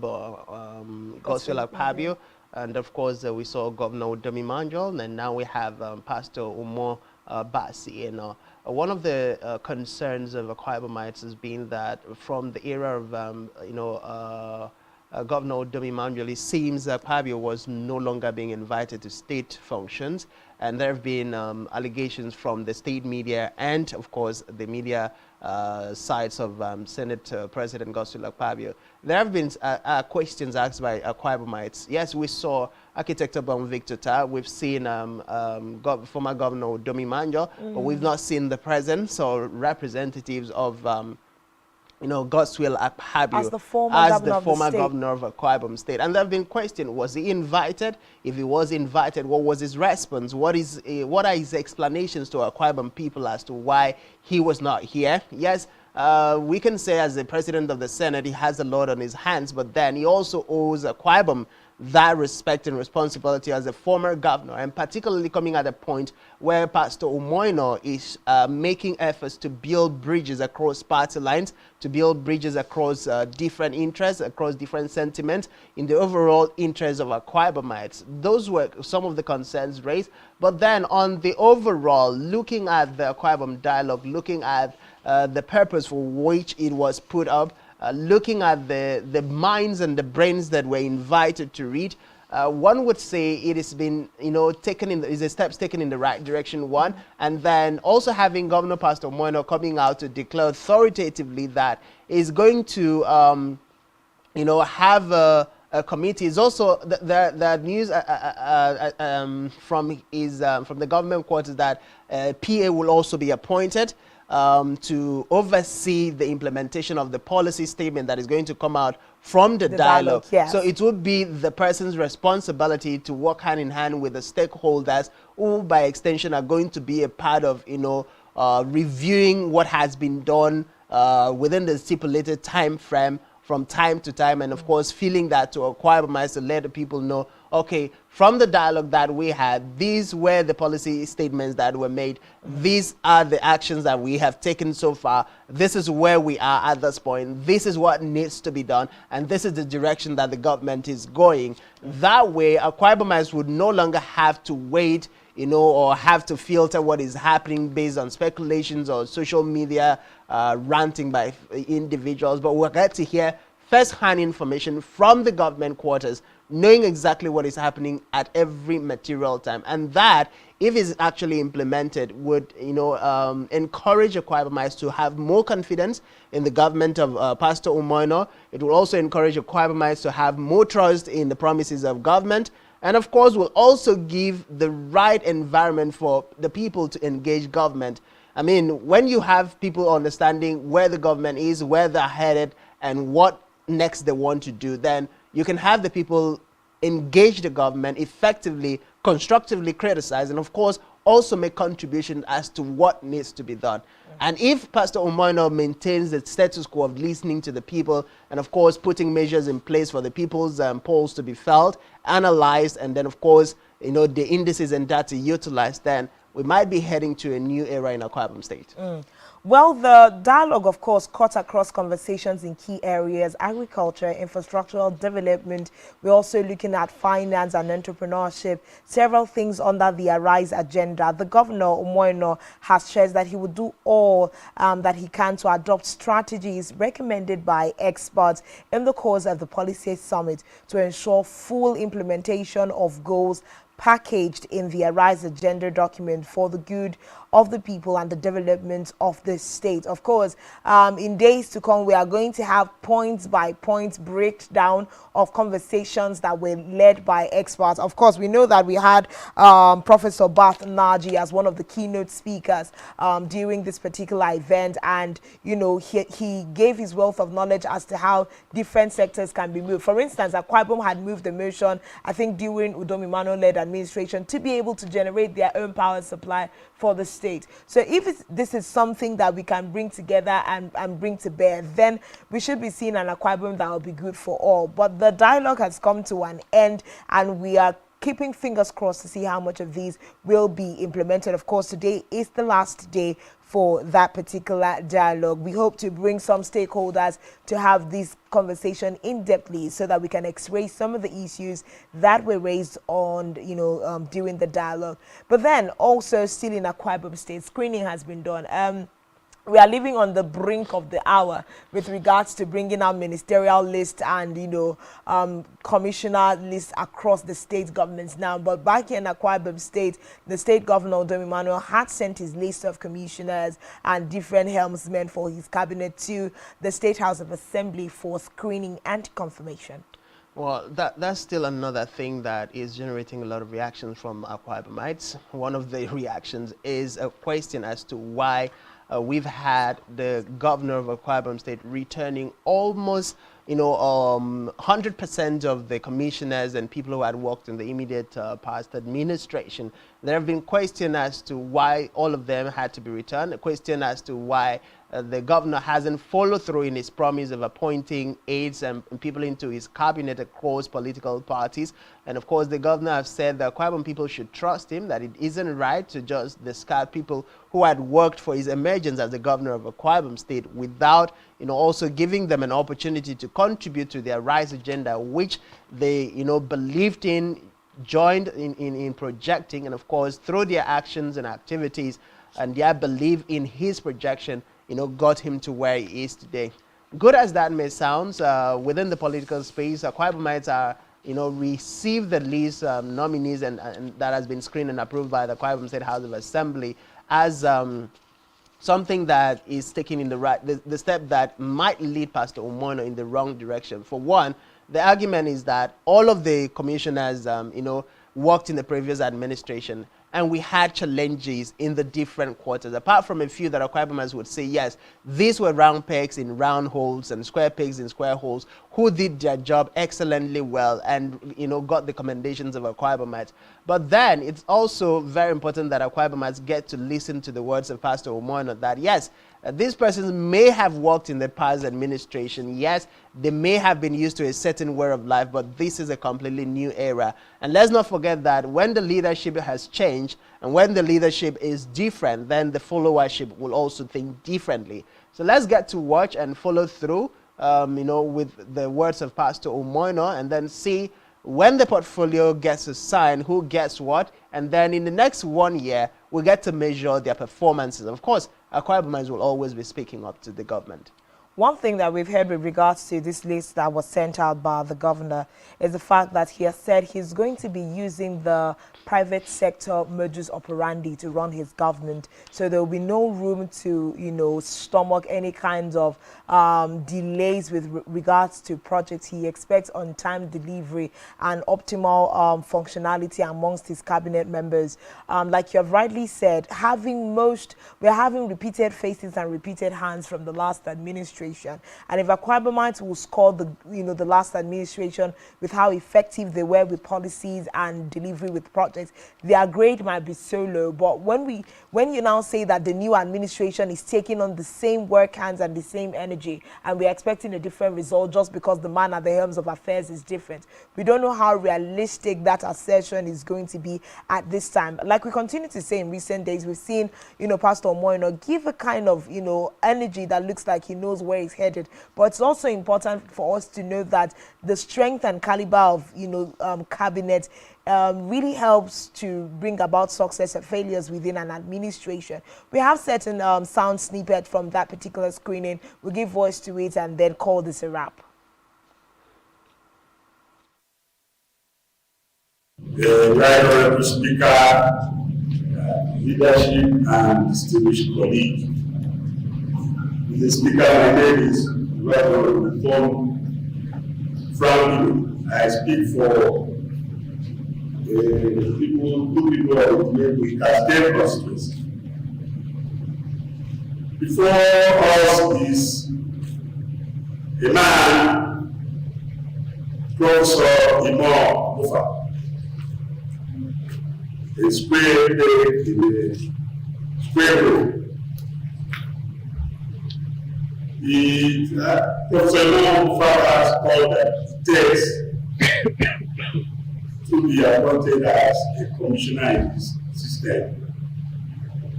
Akpabio, and of course we saw Governor Udome Manjol, and now we have Pastor Umo Basi. And one of the concerns of Akwa Ibomites has been that from the era of Governor Udome Manjol, it seems that Akpabio was no longer being invited to state functions, and there have been allegations from the state media and, of course, the media sides of Senate President Godswill Akpabio. There have been questions asked by Akwa Ibomites. Yes, we saw Architect Obong Victor Atta. We've seen former Governor Udome Manjol, but we've not seen the presence or representatives of Godswill Akpabio as the former governor of Akwa Ibom State. And there have been questions, was he invited? If he was invited, what was his response? What are his explanations to Akwa Ibom people as to why he was not here? Yes, we can say as the President of the Senate, he has a lot on his hands, but then he also owes Akwa Ibom that respect and responsibility as a former governor, and particularly coming at a point where Pastor Umoino is making efforts to build bridges across party lines, to build bridges across different interests, across different sentiments, in the overall interest of Akwa Ibomites. Those were some of the concerns raised. But then on the overall, looking at the Akwa Ibom dialogue, looking at the purpose for which it was put up, looking at the minds and the brains that were invited to read, one would say it has been, is a steps taken in the right direction, one. And then also having Governor Pastor Umoino coming out to declare authoritatively that is going to, have a committee. Is also the news from the government quarters that PA will also be appointed to oversee the implementation of the policy statement that is going to come out from the dialogue. Yes. So it would be the person's responsibility to work hand in hand with the stakeholders who by extension are going to be a part of reviewing what has been done within the stipulated time frame from time to time, and of course feeling that to Akwa Ibomites to let the people know, okay, from the dialogue that we had, these were the policy statements that were made, these are the actions that we have taken so far, this is where we are at this point, this is what needs to be done, and this is the direction that the government is going. That way, Akwa Ibomites would no longer have to wait, or have to filter what is happening based on speculations or social media ranting by individuals, but we'll get to hear first-hand information from the government quarters, knowing exactly what is happening at every material time. And that, if it's actually implemented, would encourage Akwa Ibomites to have more confidence in the government of Pastor Umoino. It will also encourage Akwa Ibomites to have more trust in the promises of government, and of course will also give the right environment for the people to engage government. I mean, when you have people understanding where the government is, where they're headed, and what next they want to do, then you can have the people engage the government effectively, constructively criticize, and of course also make contributions as to what needs to be done. And if Pastor Umoino maintains the status quo of listening to the people and of course putting measures in place for the people's polls to be felt, analyzed, and then of course the indices and data utilized, then we might be heading to a new era in Akwa Ibom State. Well, the dialogue, of course, cut across conversations in key areas: agriculture, infrastructural development. We're also looking at finance and entrepreneurship, several things under the Arise agenda. The governor, Umoino, has shared that he would do all that he can to adopt strategies recommended by experts in the course of the policy summit to ensure full implementation of goals packaged in the Arise Agenda document for the good of the people and the development of the state. Of course, in days to come, we are going to have point by point breakdown of conversations that were led by experts. Of course, we know that we had Professor Bath Naji as one of the keynote speakers during this particular event, and he gave his wealth of knowledge as to how different sectors can be moved. For instance, Akwa Ibom had moved the motion, I think, during Udom Emmanuel-led administration to be able to generate their own power supply for the state. So if this is something that we can bring together and bring to bear, then we should be seeing an Akwa Ibom that will be good for all. But the dialogue has come to an end, and we are keeping fingers crossed to see how much of these will be implemented. Of course, today is the last day for that particular dialogue. We hope to bring some stakeholders to have this conversation in-depthly so that we can x-ray some of the issues that were raised on, during the dialogue. But then also still in Akwa Ibom State, screening has been done. We are living on the brink of the hour with regards to bringing out ministerial lists and, commissioner lists across the state governments now. But back in Akwa Ibom State, the state governor, Udom Emmanuel, had sent his list of commissioners and different helmsmen for his cabinet to the State House of Assembly for screening and confirmation. Well, that's still another thing that is generating a lot of reactions from Akwa Ibomites. One of the reactions is a question as to why we've had the governor of Akwa Ibom State returning almost, 100% of the commissioners and people who had worked in the immediate past administration. There have been questions as to why all of them had to be returned, a question as to why the governor hasn't followed through in his promise of appointing aides and people into his cabinet across political parties. And of course, the governor has said that Akwa Ibom people should trust him, that it isn't right to just discard people who had worked for his emergence as the governor of Akwa Ibom State without, also giving them an opportunity to contribute to their RISE agenda, which they, believed in, joined in projecting, and of course, through their actions and activities and their belief in his projection, got him to where he is today. Good as that may sound, within the political space, Akwa Ibomites are, receive the list nominees and that has been screened and approved by the Akwa Ibom State House of Assembly as something that is taking in the step that might lead Pastor Umono in the wrong direction. For one, the argument is that all of the commissioners, worked in the previous administration, and we had challenges in the different quarters. Apart from a few that Akwa Ibomites would say, yes, these were round pegs in round holes and square pegs in square holes, who did their job excellently well and, got the commendations of Akwa Ibomites. But then it's also very important that Akwa Ibomites get to listen to the words of Pastor Umono that, yes, these persons may have worked in the past administration. Yes, they may have been used to a certain way of life, but this is a completely new era. And let's not forget that when the leadership has changed and when the leadership is different, then the followership will also think differently. So let's get to watch and follow through, with the words of Pastor Umono, and then see when the portfolio gets assigned, who gets what, and then in the next 1 year, we get to measure their performances. Of course, Akwa Ibomites will always be speaking up to the government. One thing that we've heard with regards to this list that was sent out by the governor is the fact that he has said he's going to be using the private sector modus operandi to run his government. So there will be no room to, stomach any kinds of delays with regards to projects. He expects on-time delivery and optimal functionality amongst his cabinet members. Like you have rightly said, we're having repeated faces and repeated hands from the last administration. And if Akwa Ibomites will score the last administration with how effective they were with policies and delivery with projects, their grade might be so low. But when you now say that the new administration is taking on the same work hands and the same energy, and we're expecting a different result just because the man at the helms of affairs is different, we don't know how realistic that assertion is going to be at this time. Like we continue to say in recent days, we've seen, Pastor Moino give a kind of, energy that looks like he knows where he's headed. But it's also important for us to know that the strength and caliber of, cabinet really helps to bring about success or failures within an administration. We have certain sound snippet from that particular screening. We'll give voice to it and then call this a wrap. the Right Honorable Speaker, leadership, and distinguished colleague. Mr. Speaker, my name is Right Honorable Franklin. I speak for two people of the Cascade constituency. Before us is a man, Professor Imam Mufa, a square leg in the square room. Professor Imam Mufa has called that text to be appointed as a commissioner in this system.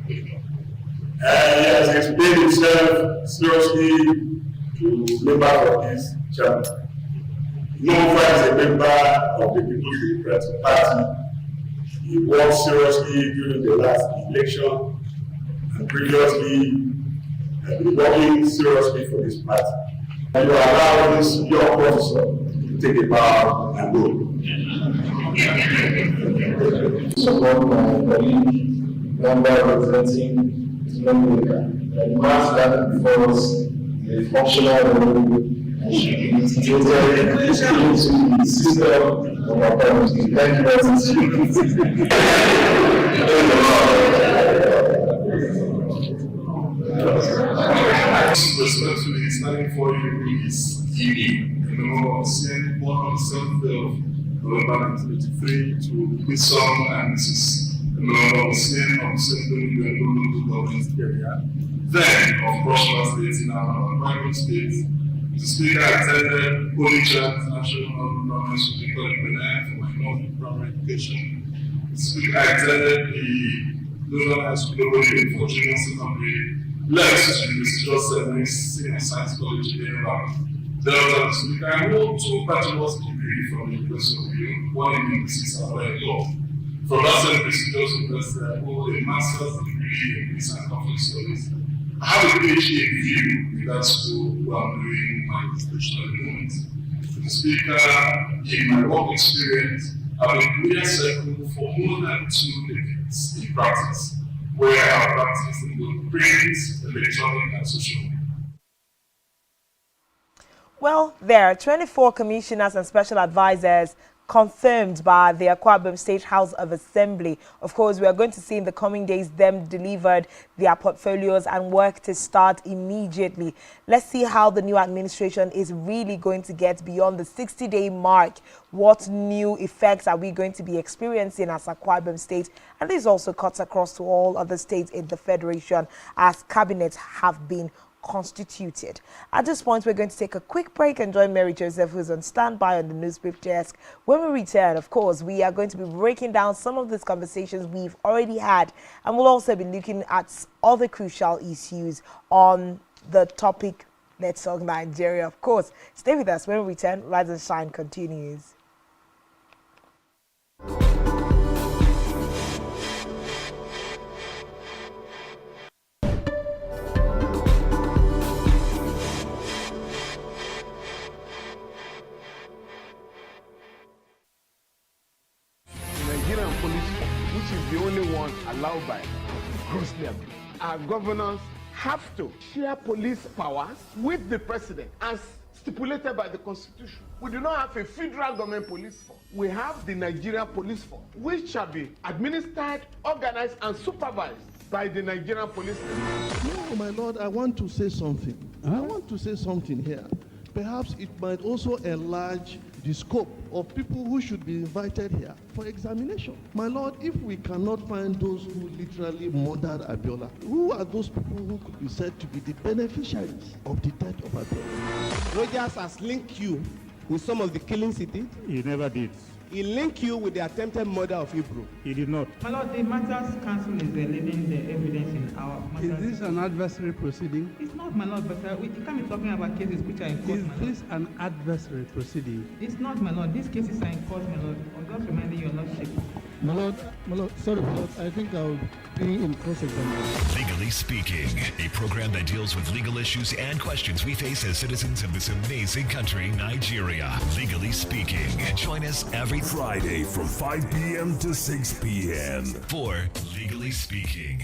He has explained himself seriously to members of this channel. Mufa is a member of the People's Democratic Party. He worked seriously during the last election and previously has been working seriously for this party. And you allow this young officer to take a bow and go. Support my colleague, member representing the mass that before us, the functional role, and should be integrated into the system of our country. Thank you very much. Respectfully, standing for you is unique. In the moment of sin, born on the 7th of November 1983 to this song, and this is the moment of sin of the same local government area. Then, of cross states in our private states, the speaker attended Holy Church National Government Supreme Court in Benin for minority primary education. The speaker attended the Local High School for Junior Secondary, left to the prestigious Senior Science College in Denver. Delta, the speaker, and hold 2 bachelor's degrees from the University of Rio, one in linguistics and one in law. From that same prestigious university, I hold a master's degree in peace and conflict studies. I have a PhD in view in that school where I'm doing my dissertation at the moment. The speaker, in my work experience, I've been career cycle for more than 2 decades in practice, where I have practiced in both print, electronic, and social media. Well, there are 24 commissioners and special advisors confirmed by the Akwa Ibom State House of Assembly. Of course, we are going to see in the coming days them delivered their portfolios and work to start immediately. Let's see how the new administration is really going to get beyond the 60-day mark. What new effects are we going to be experiencing as Akwa Ibom State? And this also cuts across to all other states in the Federation as cabinets have been constituted. At this point, we're going to take a quick break and join Mary Joseph, who's on standby on the newspaper desk. When we return, of course, we are going to be breaking down some of these conversations we've already had, and we'll also be looking at other crucial issues on the topic Let's Talk Nigeria. Of course, stay with us. When we return, Rise and Shine continues. The only one allowed by gross level. Our governors have to share police powers with the president as stipulated by the Constitution. We do not have a federal government police force. We have the Nigerian police force, which shall be administered, organized, and supervised by the Nigerian police force. No, my lord, I want to say something. I want to say something here. Perhaps it might also enlarge the scope of people who should be invited here for examination. My lord, if we cannot find those who literally murdered Abiola, who are those people who could be said to be the beneficiaries of the death of Abiola? Rogers has linked you with some of the killings he did. He never did. He linked you with the attempted murder of Hebrew. He did not. My lord, the matters council is leading the evidence in our matters. Is this an adversary proceeding? It's not, my lord, but we can't be talking about cases which are in court, my lord. Is this an adversary proceeding? It's not, my lord. These cases are in court, my lord. I'm just reminding your lordship. My Lord, sorry, my Lord, I think I'll be in cross-examination. Legally Speaking, a program that deals with legal issues and questions we face as citizens of this amazing country, Nigeria. Legally Speaking. Join us every Friday from 5 p.m. to 6 p.m. for Legally Speaking.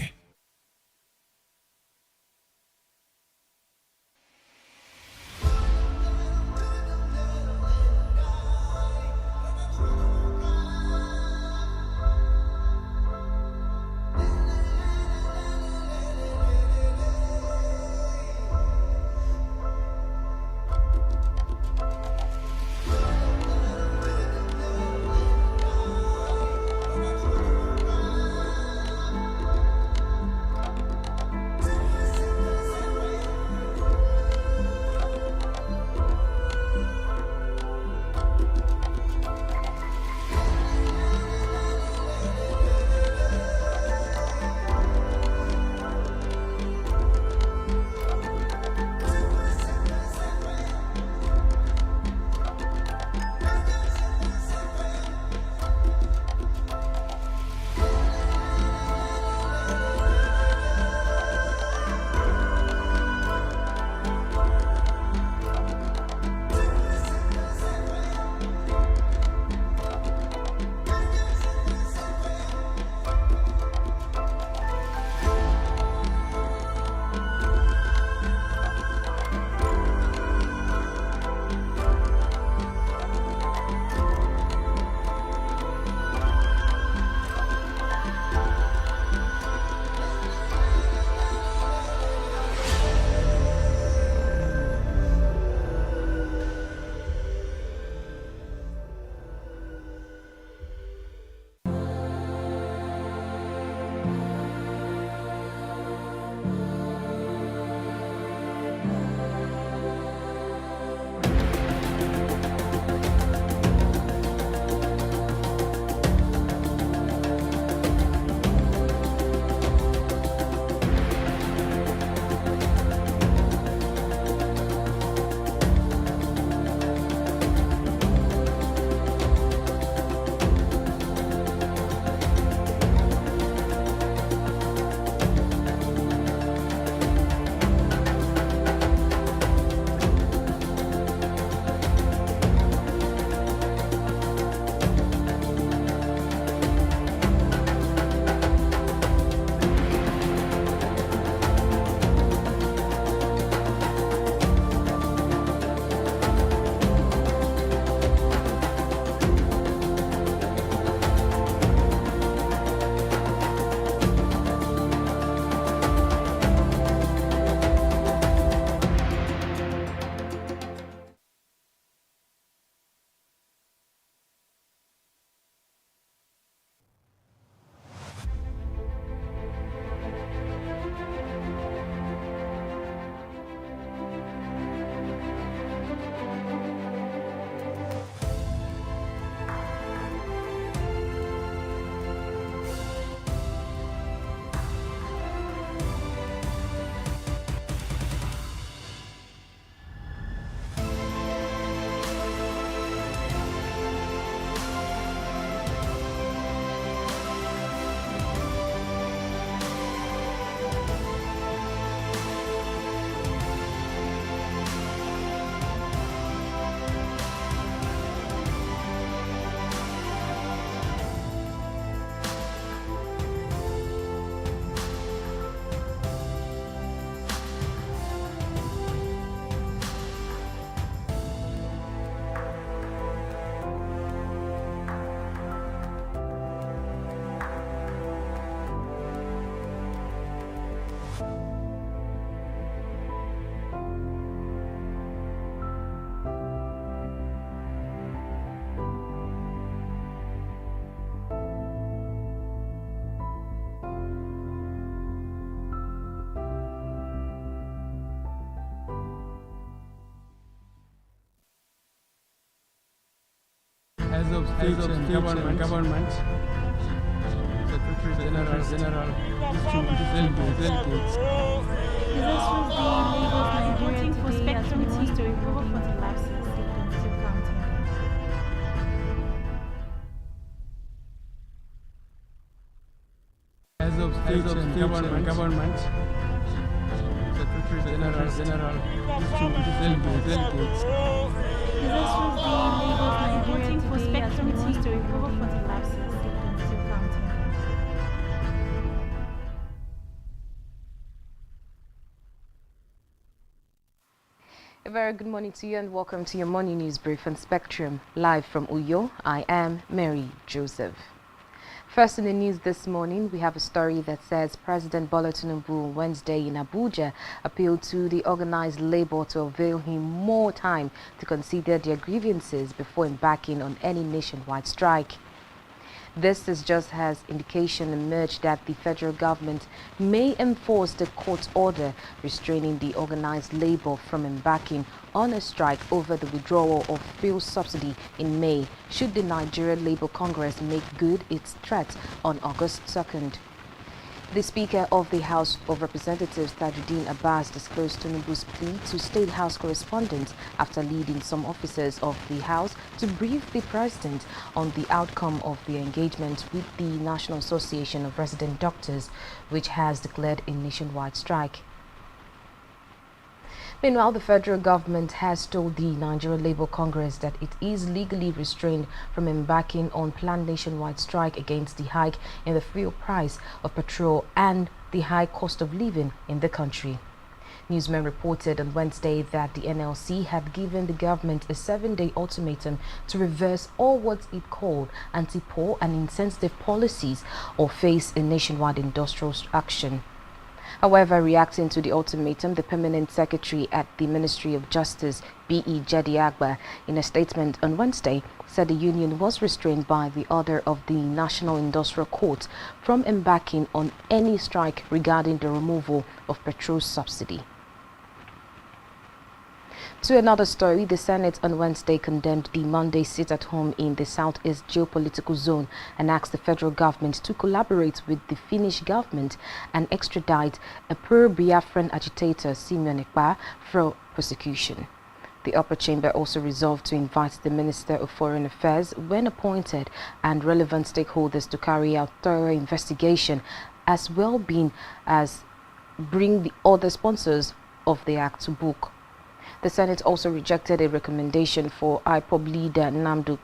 Heads of state and government, Secretary General, distinguished delegates. This was the leader of Nigeria for Spectrum TV to recover for the lapses in County. Heads of state and government, Secretary General, delegates. His Excellency Lagos Nigerian for Spectrum TV to recover from the lapses in Plateau County. A very good morning to you and welcome to your morning news brief on Spectrum. Live from Uyo, I am Mary Joseph. First in the news this morning, we have a story that says President Bola Tinubu Wednesday in Abuja appealed to the organized labor to avail him more time to consider their grievances before embarking on any nationwide strike. This is just as indication emerged that the federal government may enforce the court order restraining the organized labor from embarking on a strike over the withdrawal of fuel subsidy in May, should the Nigerian Labour Congress make good its threat on August 2nd. The Speaker of the House of Representatives, Tajuddin Abbas, disclosed Tinubu's plea to State House correspondents after leading some officers of the House to brief the President on the outcome of their engagement with the National Association of Resident Doctors, which has declared a nationwide strike. Meanwhile, the federal government has told the Nigerian Labour Congress that it is legally restrained from embarking on planned nationwide strike against the hike in the fuel price of petrol and the high cost of living in the country. Newsmen reported on Wednesday that the NLC had given the government a 7-day ultimatum to reverse all what it called anti-poor and insensitive policies or face a nationwide industrial action. However, reacting to the ultimatum, the Permanent Secretary at the Ministry of Justice, B.E. Jedi Agba, in a statement on Wednesday, said the union was restrained by the order of the National Industrial Court from embarking on any strike regarding the removal of petrol subsidy. To another story, the Senate on Wednesday condemned the Monday sit-at-home in the Southeast geopolitical zone and asked the federal government to collaborate with the Finnish government and extradite a pro-Biafran agitator, Simeon Ekpa, for prosecution. The upper chamber also resolved to invite the Minister of Foreign Affairs, when appointed, and relevant stakeholders to carry out thorough investigation, as well as bring the other sponsors of the act to book. The Senate also rejected a recommendation for IPOB leader Nnamdi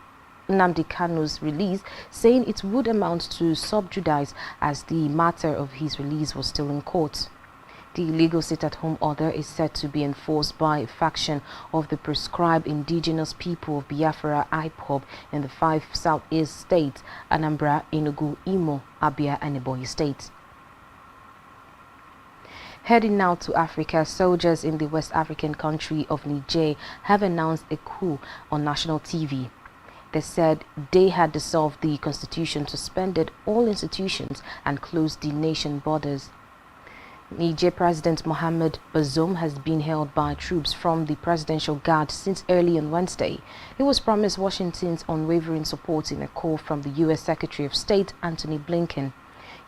Kanu's release, saying it would amount to sub judice as the matter of his release was still in court. The illegal sit-at-home order is said to be enforced by a faction of the proscribed indigenous people of Biafra IPOB in the 5 southeast states, Anambra, Enugu, Imo, Abia and Ebonyi states. Heading now to Africa, soldiers in the West African country of Niger have announced a coup on national TV. They said they had dissolved the constitution, suspended all institutions and closed the nation borders. Niger President Mohamed Bazoum has been held by troops from the Presidential Guard since early on Wednesday. He was promised Washington's unwavering support in a call from the U.S. Secretary of State Antony Blinken.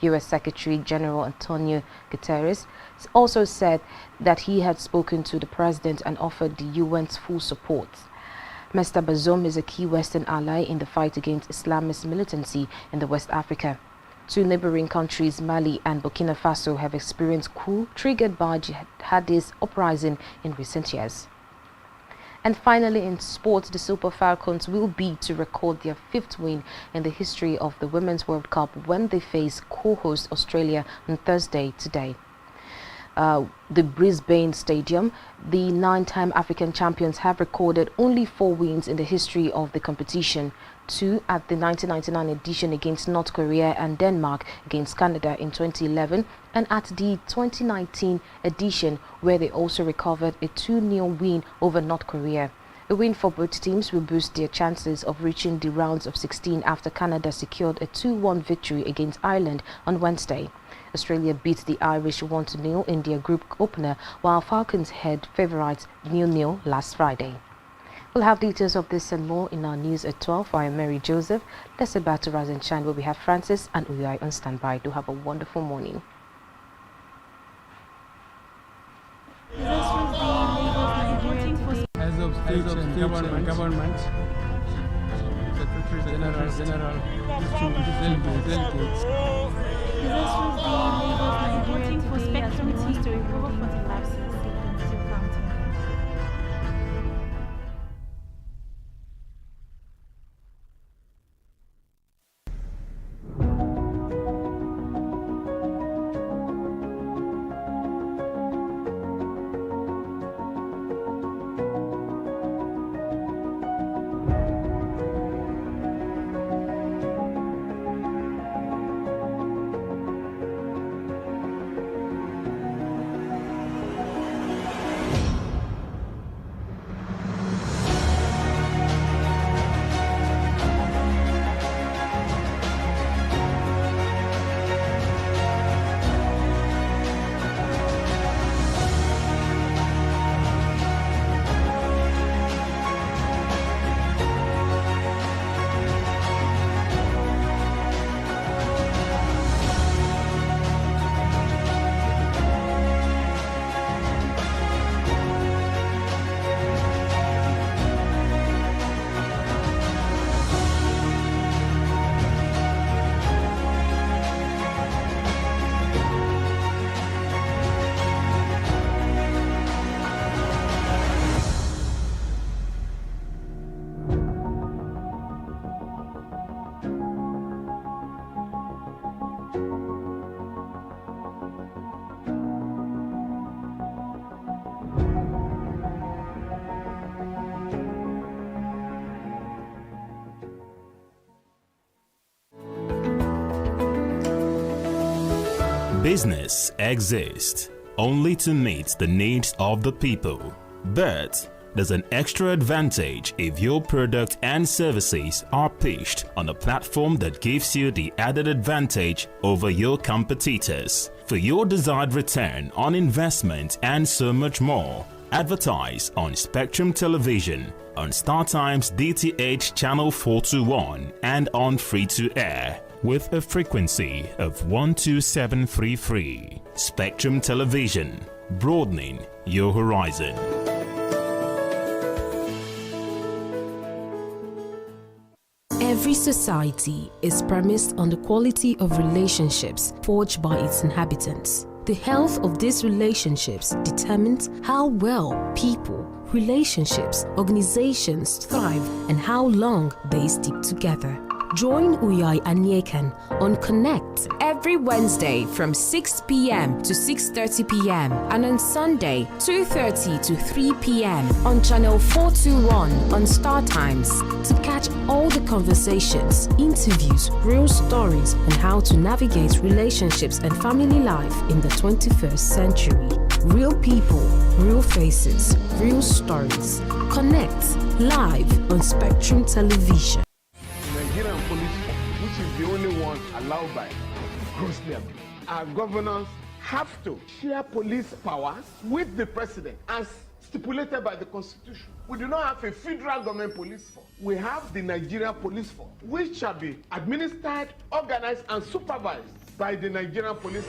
U.S. Secretary General Antonio Guterres also said that he had spoken to the president and offered the UN's full support. Mr. Bazoum is a key Western ally in the fight against Islamist militancy in the West Africa. 2 neighboring countries, Mali and Burkina Faso, have experienced coup triggered by jihadist uprising in recent years. And finally, in sports, the Super Falcons will be to record their 5th win in the history of the Women's World Cup when they face co-host Australia on Thursday today. The Brisbane Stadium, the 9-time African champions have recorded only 4 wins in the history of the competition. 2 at the 1999 edition against North Korea and Denmark against Canada in 2011, and at the 2019 edition where they also recovered a 2-0 win over North Korea. A win for both teams will boost their chances of reaching the rounds of 16 after Canada secured a 2-1 victory against Ireland on Wednesday. Australia beat the Irish 1-0 in their group opener, while Falcons head favourites 0-0 last Friday. We'll have details of this and more in our news at 12. I am Mary Joseph. Let's about to rise and shine where we have Francis and Uyai on standby. Do have a wonderful morning. As of state and government, Secretary General, delegates. This is the Lagos Nigeria for Spectrum TV to recover from the lapses taken into account. Business exists only to meet the needs of the people, but there's an extra advantage if your product and services are pitched on a platform that gives you the added advantage over your competitors. For your desired return on investment and so much more, advertise on Spectrum Television, on StarTimes DTH Channel 421 and on free-to-air with a frequency of 12733. Spectrum Television, broadening your horizon. Every society is premised on the quality of relationships forged by its inhabitants. The health of these relationships determines how well people, relationships, organizations thrive and how long they stick together. Join Uyai Anyekan on Connect every Wednesday from 6 p.m. to 6:30 p.m. and on Sunday 2:30 to 3 p.m. on channel 421 on StarTimes to catch all the conversations, interviews, real stories and how to navigate relationships and family life in the 21st century. Real people, real faces, real stories. Connect live on Spectrum Television. Nigerian police, which is the only one allowed by grossly abused. Our governors have to share police powers with the president as stipulated by the constitution. We do not have a federal government police force. We have the Nigerian police force, which shall be administered, organized, and supervised by the Nigerian police.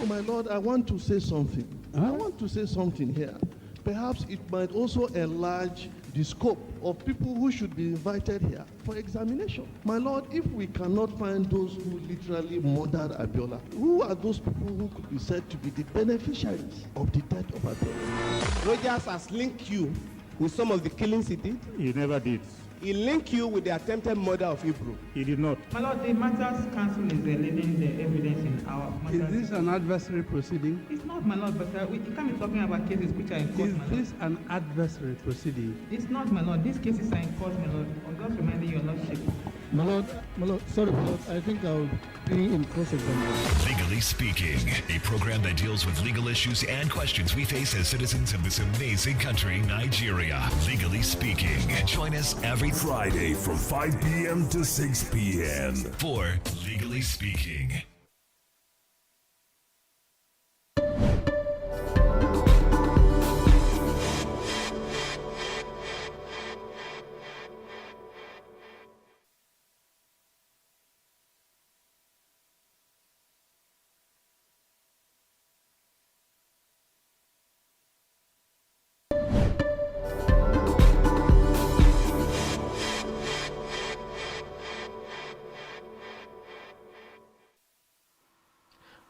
No, my lord, I want to say something. I want to say something here. Perhaps it might also enlarge the scope of people who should be invited here for examination. My lord, if we cannot find those who literally murdered Abiola, who are those people who could be said to be the beneficiaries of the death of Abiola? Rogers has linked you with some of the killings he did. He never did. He linked you with the attempted murder of Hebrew. He did not. My lord, the matters council is leading the evidence in our matters. Is this an adversary proceeding? It's not, my lord, but you can't be talking about cases which are in court, Is my lord. this an adversary proceeding? It's not, my lord. These cases are in court, my lord. I'm just reminding your lordship. My lord, sorry, my lord, I think I'll be in cross-examination. Legally Speaking, a program that deals with legal issues and questions we face as citizens of this amazing country, Nigeria. Legally Speaking. Join us every Friday from 5 p.m. to 6 p.m. for Legally Speaking.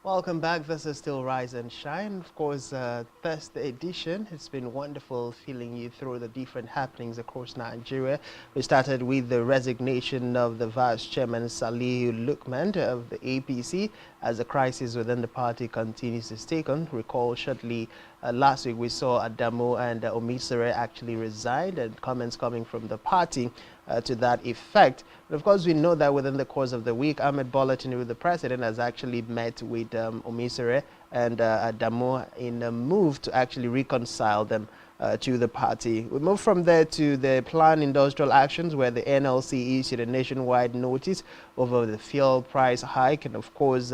Welcome back. This is still Rise and Shine. Of course, Thursday edition. It's been wonderful feeling you through the different happenings across Nigeria. We started with the resignation of the Vice Chairman Salihu Lukman of the APC as the crisis within the party continues to take on. Recall shortly last week we saw Adamu and Omisere actually resigned, and comments coming from the party to that effect. But of course, we know that within the course of the week, Ahmed Bola Tinubu, the president, has actually met with Omisere and Adamu in a move to actually reconcile them to the party. We move from there to the planned industrial actions, where the NLC issued a nationwide notice over the fuel price hike, and of course,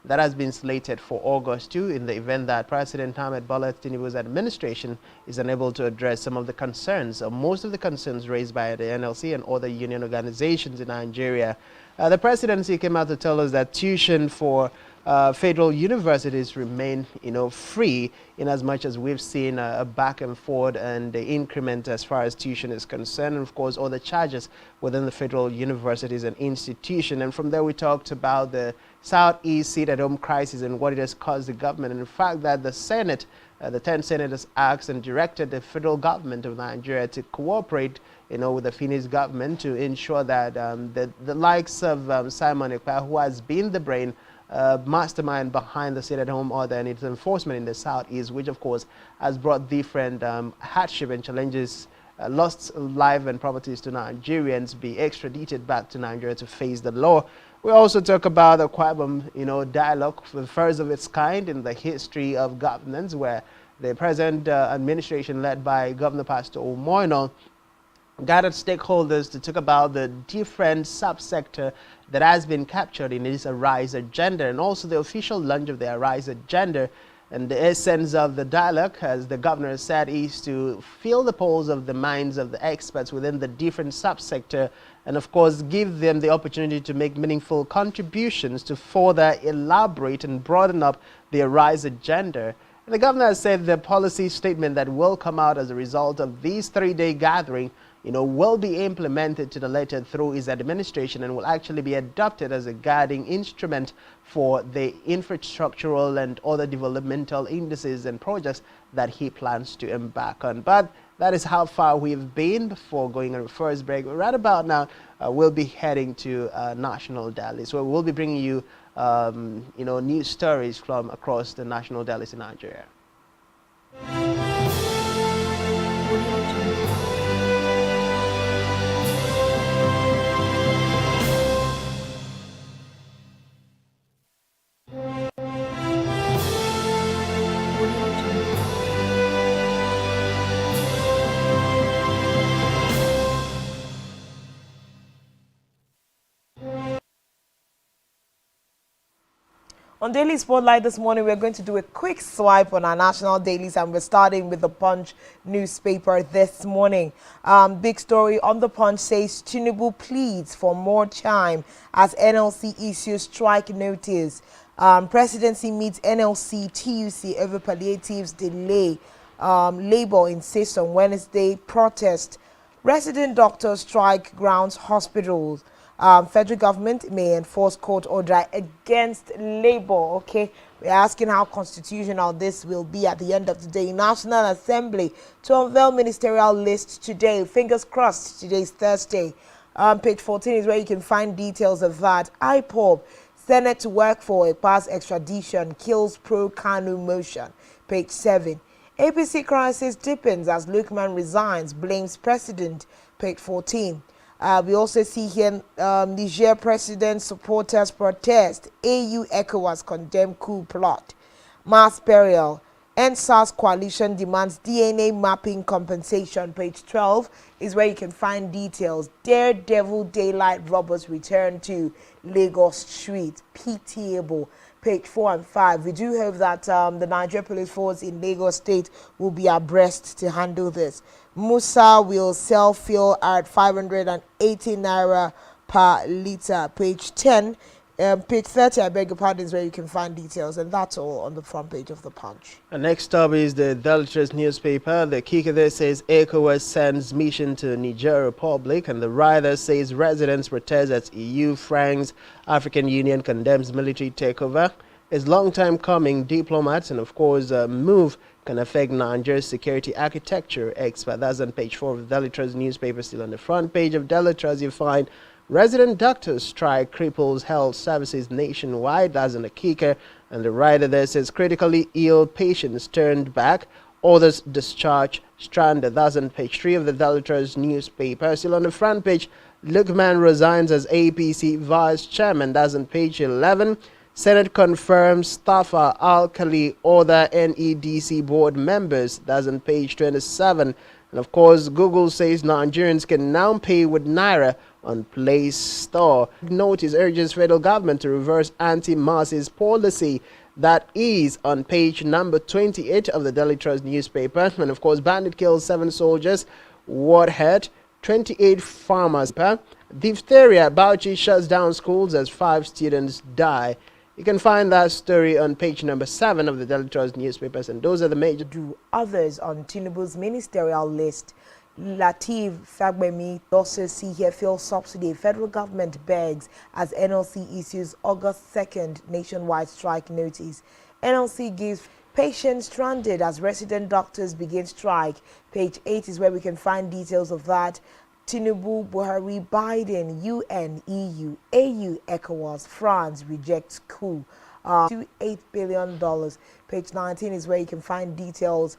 that has been slated for August 2 in the event that President Ahmed Bola Tinubu's administration is unable to address some of the concerns, or most of the concerns raised by the NLC and other union organizations in Nigeria. The presidency came out to tell us that tuition for federal universities remain, free, in as much as we've seen a back and forth and the increment as far as tuition is concerned, and of course all the charges within the federal universities and institution. And from there we talked about the Southeast seat-at-home crisis and what it has caused the government, and the fact that the Senate, the 10 senators asked and directed the federal government of Nigeria to cooperate, with the Finnish government to ensure that the likes of Simon Ekpa, who has been the brain mastermind behind the sit-at-home order and its enforcement in the Southeast, which of course has brought different hardship and challenges, lost life and properties to Nigerians, be extradited back to Nigeria to face the law. We also talk about the Kwabam, dialogue, the first of its kind in the history of governance, where the present administration led by Governor Pastor Omoino gathered stakeholders to talk about the different subsector that has been captured in this Arise agenda, and also the official launch of the Arise agenda. And the essence of the dialogue, as the governor said, is to feel the pulse of the minds of the experts within the different subsector, and of course give them the opportunity to make meaningful contributions to further elaborate and broaden up the Arise agenda. And the governor has said the policy statement that will come out as a result of this three-day gathering will be implemented to the letter through his administration, and will actually be adopted as a guiding instrument for the infrastructural and other developmental indices and projects that he plans to embark on. But that is how far we've been before going on the first break. Right about now, we'll be heading to National Delhi. So we'll be bringing you, news stories from across the national Delhi in Nigeria. On Daily Spotlight this morning, we're going to do a quick swipe on our national dailies, and we're starting with the Punch newspaper this morning. Big story on the Punch says Tinubu pleads for more time as NLC issues strike notice. Presidency meets NLC TUC over palliatives delay. Labour insists on Wednesday protest. Resident doctors strike grounds hospitals. Federal government may enforce court order against Labour. Okay, we're asking how constitutional this will be at the end of the day. National Assembly to unveil ministerial list today. Fingers crossed. Today's Thursday. Page 14 is where you can find details of that. IPOB, Senate to work for a past extradition kills pro-Kanu motion. Page 7. APC crisis deepens as Lukman resigns, blames president. Page 14. We also see here Niger president supporters protest. AU ECOWAS condemn coup plot. Mass burial. NSAS coalition demands DNA mapping compensation. Page 12 is where you can find details. Daredevil daylight robbers return to Lagos street. Pitiable. Page 4 and 5. We do hope that the Nigeria Police Force in Lagos State will be abreast to handle this. Musa will sell fuel at 580 naira per litre. Page 10. Page 30, I beg your pardon, is where you can find details, and that's all on the front page of the Punch. And next up is the Deltras newspaper. The kicker there says ECOWAS sends mission to Niger Republic, and the writer says residents protest at EU. France African Union condemns military takeover. is long time coming. Diplomats and of course move can affect Nigeria's security architecture. Expert. That's on page 4 of the Daily Trust newspaper. Still on the front page of Daily Trust, you find resident doctors strike cripples health services nationwide. That's in the kicker. And the writer there says critically ill patients turned back, others discharged stranded. That's on page 3 of the Daily Trust newspaper. Still on the front page, Lukman resigns as APC vice chairman. That's on page 11. Senate confirms Stafa Alkali, other NEDC board members. That's on page 27. And of course, Google says Nigerians can now pay with Naira on Play Store. Notice urges federal government to reverse anti-masses policy. That is on page number 28 of the Daily Trust newspaper. And of course, bandit kills 7 soldiers. Warhead, 28 farmers. Diphtheria, Bauchi shuts down schools as 5 students die. You can find that story on page number 7 of the Daily Trust newspapers, and those are the major. Others on Tinubu's ministerial list. Lateef Fagbemi also see here fuel subsidy. Federal government begs as NLC issues August 2nd nationwide strike notice. NLC gives patients stranded as resident doctors begin strike. Page 8 is where we can find details of that. Tinubu, Buhari, Biden, UN, EU, AU, ECOWAS, France rejects coup. $8 billion. Page 19 is where you can find details.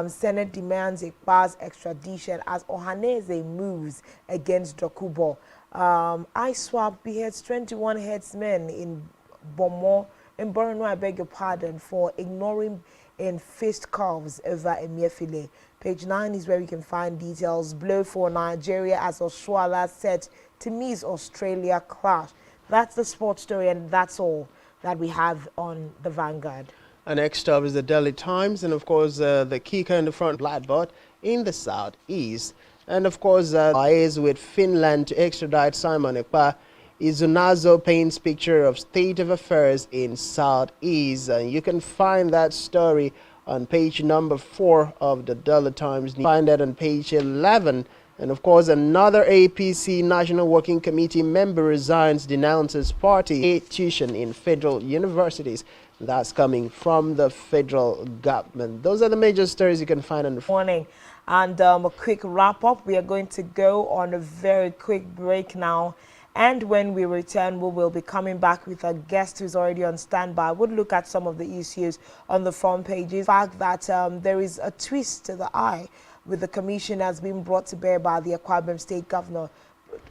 Senate demands Ikpa's extradition as Ohaneze moves against Dokubo. ISWAP beheads 21 headsmen in Bomo. In Borno, I beg your pardon for ignoring in fist cuffs over Emefiele. Page 9 is where we can find details. Blow for Nigeria as Oswala set to meet Australia clash. That's the sports story, and that's all that we have on the Vanguard. And next up is the Daily Times, and of course the kicker in the front, Blackbot in the southeast. And of course, liaise with Finland to extradite Simon Ekpa. Izunazo paints picture of state of affairs in southeast, and you can find that story on page number 4 of the Daily Times. You find that on page 11. And of course, another APC National Working Committee member resigns, denounces party tuition in federal universities. That's coming from the federal government. Those are the major stories you can find on the morning. And a quick wrap up. We are going to go on a very quick break now. And when we return, we will be coming back with a guest who's already on standby. We'll look at some of the issues on the front pages. The fact that there is a twist to the eye with the commission has been brought to bear by the Akwa Ibom State Governor.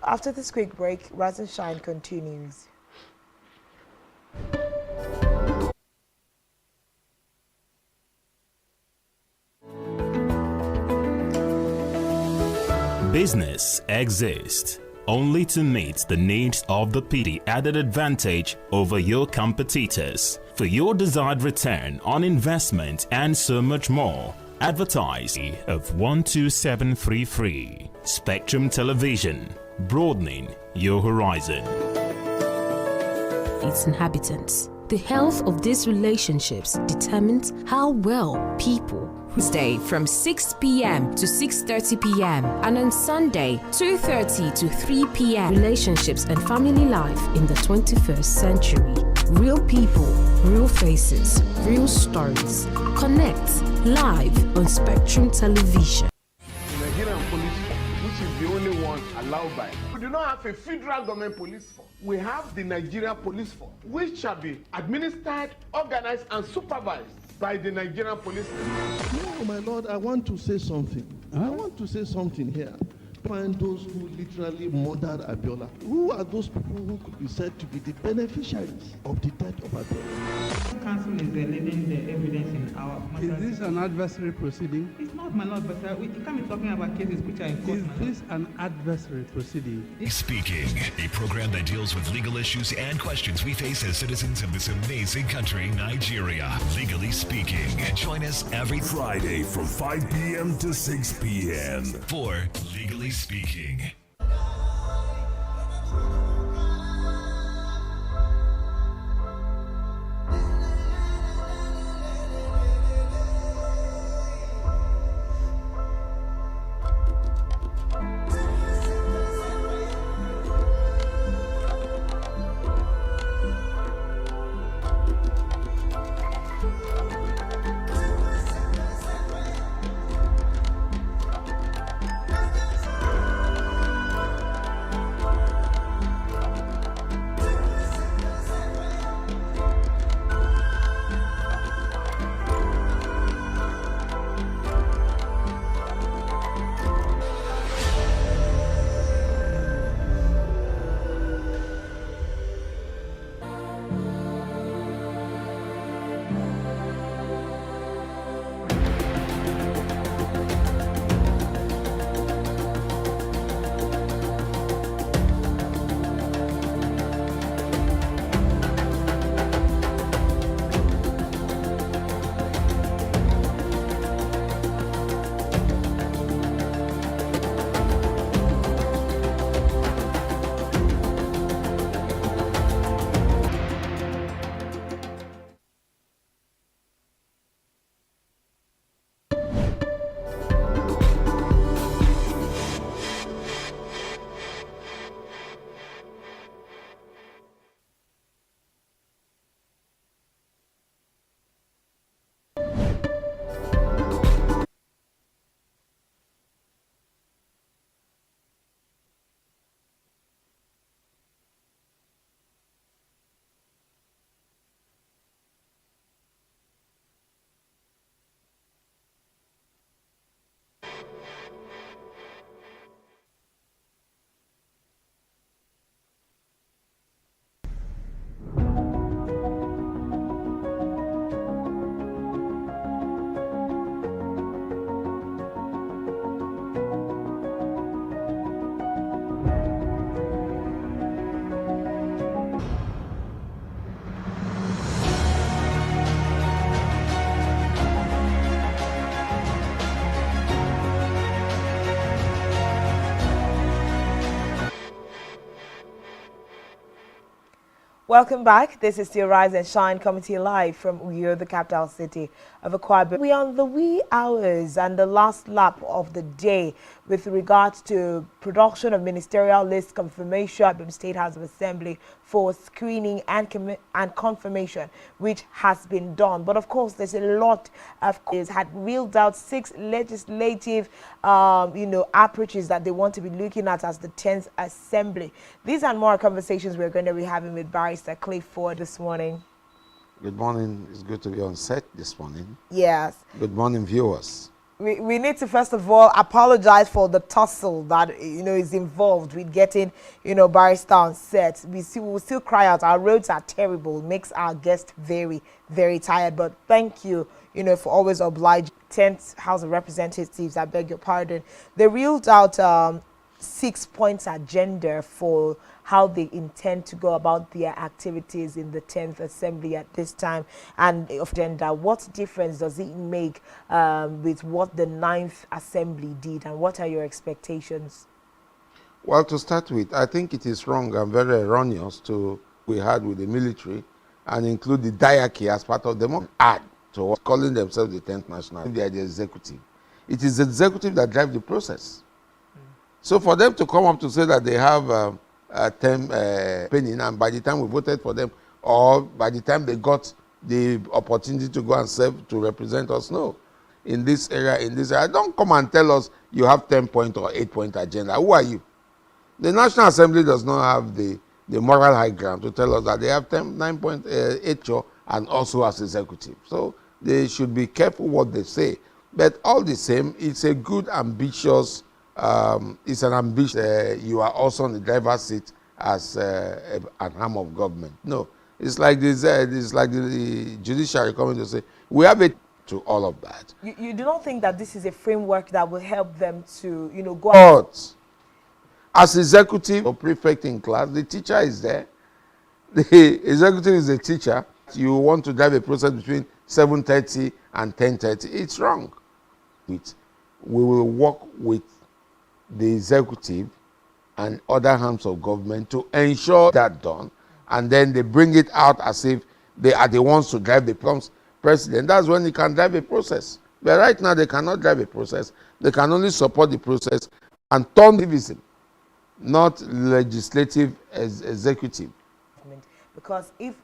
After this quick break, Rise and Shine continues. Business exists only to meet the needs of the PD. Added advantage over your competitors for your desired return on investment and so much more. Advertise of 12733. Spectrum Television, broadening your horizon. Its inhabitants. The health of these relationships determines how well people Wednesday from 6 p.m. to 6:30 p.m. and on Sunday 2:30 to 3 p.m. Relationships and family life in the 21st century. Real people, real faces, real stories. Connect live on Spectrum Television. Nigerian police force, which is the only one allowed by. We do not have a federal government police force. We have the Nigerian police force, which shall be administered, organized, and supervised by the Nigerian police force. No, my Lord, I want to say something. I want to say something here. Find those who literally murdered Abiola. Who are those people who could be said to be the beneficiaries of the death of Abiola? Council is leading the evidence in our matter. Is this an adversary proceeding? It's not, my Lord, but we can't be talking about cases which are in court. Is this an adversary proceeding? Speaking, a program that deals with legal issues and questions we face as citizens of this amazing country, Nigeria. Legally Speaking. Join us every Friday from 5 p.m. to 6 p.m. for Legally Speaking. Welcome back. This is your Rise and Shine coming to you live from Uyo, the capital city of Akwa Ibom. We are on the wee hours and the last lap of the day with regards to production of ministerial list confirmation at the State House of Assembly for screening and confirmation, which has been done. But of course, there's a lot of had reeled out 6 legislative, approaches that they want to be looking at as the 10th Assembly. These and more conversations we're going to be having with Barrister Clifford this morning. Good morning. It's good to be on set this morning. Yes. Good morning, viewers. We need to first of all apologize for the tussle that is involved with getting Barrister on set. We will still cry out. Our roads are terrible. It makes our guests very, very tired. But thank you, for always obliging. 10th House of Representatives, I beg your pardon. They reeled out 6-point agenda for how they intend to go about their activities in the 10th Assembly at this time. And of agenda, what difference does it make with what the 9th Assembly did, and what are your expectations? Well, to start with, I think it is wrong and very erroneous we had with the military and include the diarchy as part of them add to calling themselves the 10th National. They are the executive. It is the executive that drives the process. So for them to come up to say that they have a term opinion, and by the time we voted for them, or by the time they got the opportunity to go and serve to represent us, no. In this area, don't come and tell us you have 10-point or 8-point agenda. Who are you? The National Assembly does not have the moral high ground to tell us that they have 9.8 and also as executive. So they should be careful what they say. But all the same, it's a good, ambitious it's an ambition. You are also on the driver's seat as an arm of government. No, it's like this. It's like the judiciary coming to say we have it to all of that. You do not think that this is a framework that will help them to go? But as executive or prefect in class, the teacher is there. The executive is the teacher. You want to drive a process between 7:30 and 10:30. It's wrong. We will work with the executive and other arms of government to ensure that done, and then they bring it out as if they are the ones to drive the president. That's when they can drive a process. But right now they cannot drive a process. They can only support the process and turn activism, not legislative as executive. Because if,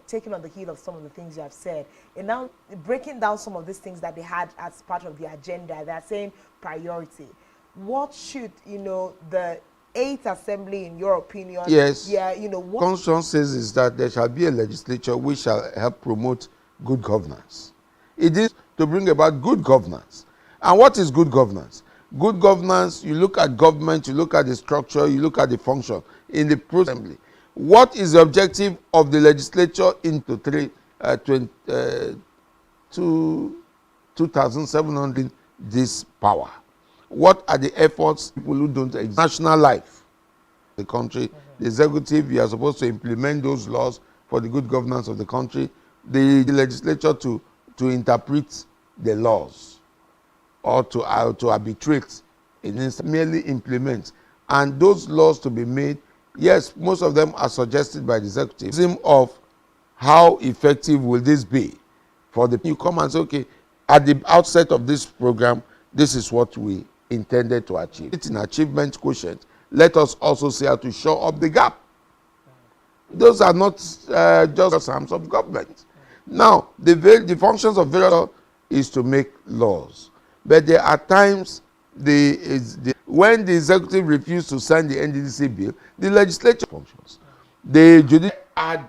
taking on the heel of some of the things you have said, and now breaking down some of these things that they had as part of the agenda, they're saying priority. What should, the 8th Assembly, in your opinion? Yes. Yeah, what Constitution says is that there shall be a legislature which shall help promote good governance. It is to bring about good governance. And what is good governance? Good governance, you look at government, you look at the structure, you look at the function in the assembly. What is the objective of the legislature into 2,700 this power? What are the efforts people who don't exist? National life, the country, the executive, you are supposed to implement those laws for the good governance of the country. The legislature to interpret the laws or to arbitrate, merely implement. And those laws to be made, yes, most of them are suggested by the executive. Of how effective will this be for the you come and say, okay, at the outset of this program, this is what we intended to achieve. It's an achievement quotient. Let us also see how to show up the gap. Those are not just arms of government. Now, the functions of various is to make laws. But there are times when the executive refuses to sign the NDDC bill, the legislature functions. The judicial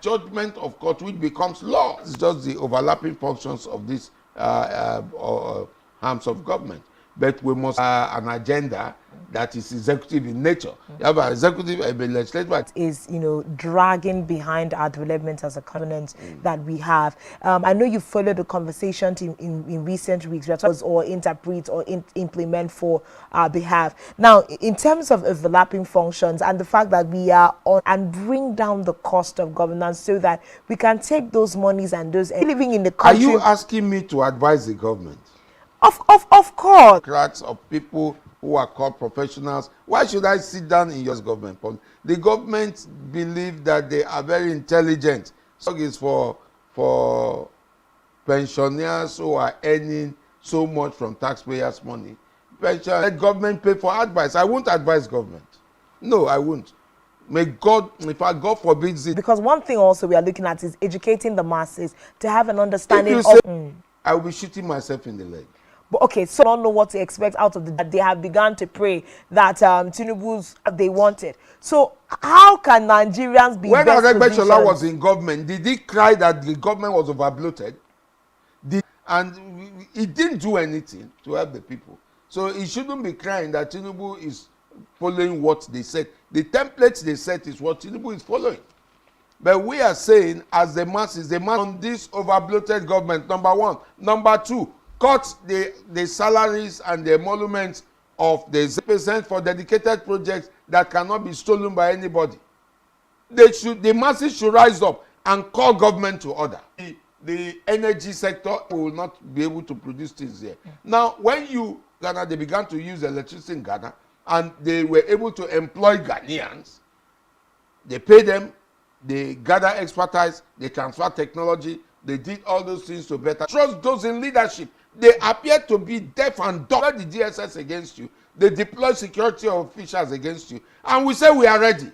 judgment of court, which becomes law. It's just the overlapping functions of these arms of government. But we must have an agenda that is executive in nature. You have an executive and a legislative. Is, dragging behind our development as a continent that we have. I know you followed the conversation in recent weeks, or interpret or implement for our behalf. Now, in terms of overlapping functions and the fact that we are on and bring down the cost of governance so that we can take those monies and those living in the country. Are you asking me to advise the government? Of course. Crowds of people who are called professionals. Why should I sit down in your government? The government believe that they are very intelligent. So it's for pensioners who are earning so much from taxpayers' money. Let government pay for advice. I won't advise government. No, I won't. May God, in fact, God forbids it. Because one thing also we are looking at is educating the masses to have an understanding If of. you say, I will be shooting myself in the leg. But okay, so I don't know what to expect out of that. They have begun to pray that Tinubu's they wanted. So how can Nigerians be? When Positioned? was in government, did he cry that the government was overbloated? And he didn't do anything to help the people. So he shouldn't be crying that Tinubu is following what they said. The templates they set is what Tinubu is following. But we are saying, as the masses, on this overbloated government, number one. Number two, cut the salaries and the emoluments of the 0% for dedicated projects that cannot be stolen by anybody. The masses should rise up and call government to order. The energy sector will not be able to produce things here. Now, when Ghana, they began to use electricity in Ghana, and they were able to employ Ghanaians. They pay them, they gather expertise, they transfer technology, they did all those things to better. Trust those in leadership. They appear to be deaf and dumb. The DSS against you. They deploy security officials against you. And we say we are ready.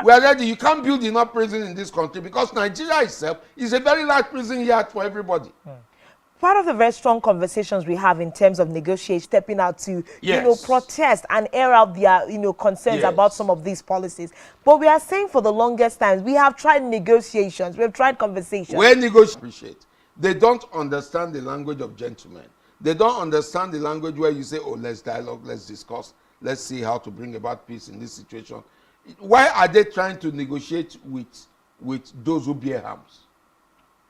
We are ready. You can't build enough prison in this country because Nigeria itself is a very large prison yard for everybody. Part of the very strong conversations we have in terms of negotiation, stepping out to, protest and air out their, concerns about some of these policies. But we are saying for the longest time, we have tried negotiations, we have tried conversations. Where negotiations appreciate, they don't understand the language of gentlemen. They don't understand the language where you say, oh, let's dialogue, let's discuss, let's see how to bring about peace in this situation. Why are they trying to negotiate with those who bear arms?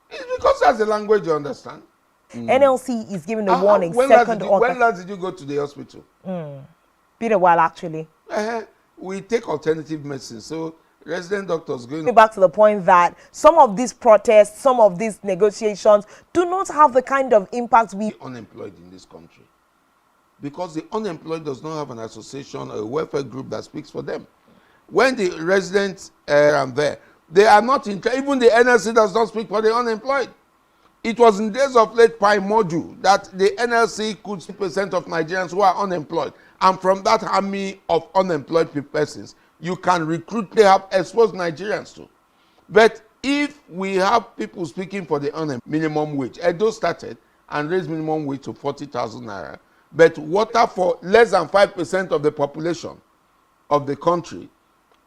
It's because that's the language you understand. NLC is giving a warning. When last did you go to the hospital? Been a while, actually. We take alternative medicine, so resident doctors going back to the point that some of these protests, some of these negotiations do not have the kind of impact we unemployed in this country, because the unemployed does not have an association or a welfare group that speaks for them. When the residents are there, they are not even the NLC does not speak for the unemployed. It was in days of late Pi Modu that the NLC could 6% of Nigerians who are unemployed, and from that army of unemployed persons, you can recruit, they have exposed Nigerians to. But if we have people speaking for the minimum wage, Edo started and raised minimum wage to 40,000 naira, but water for less than 5% of the population of the country,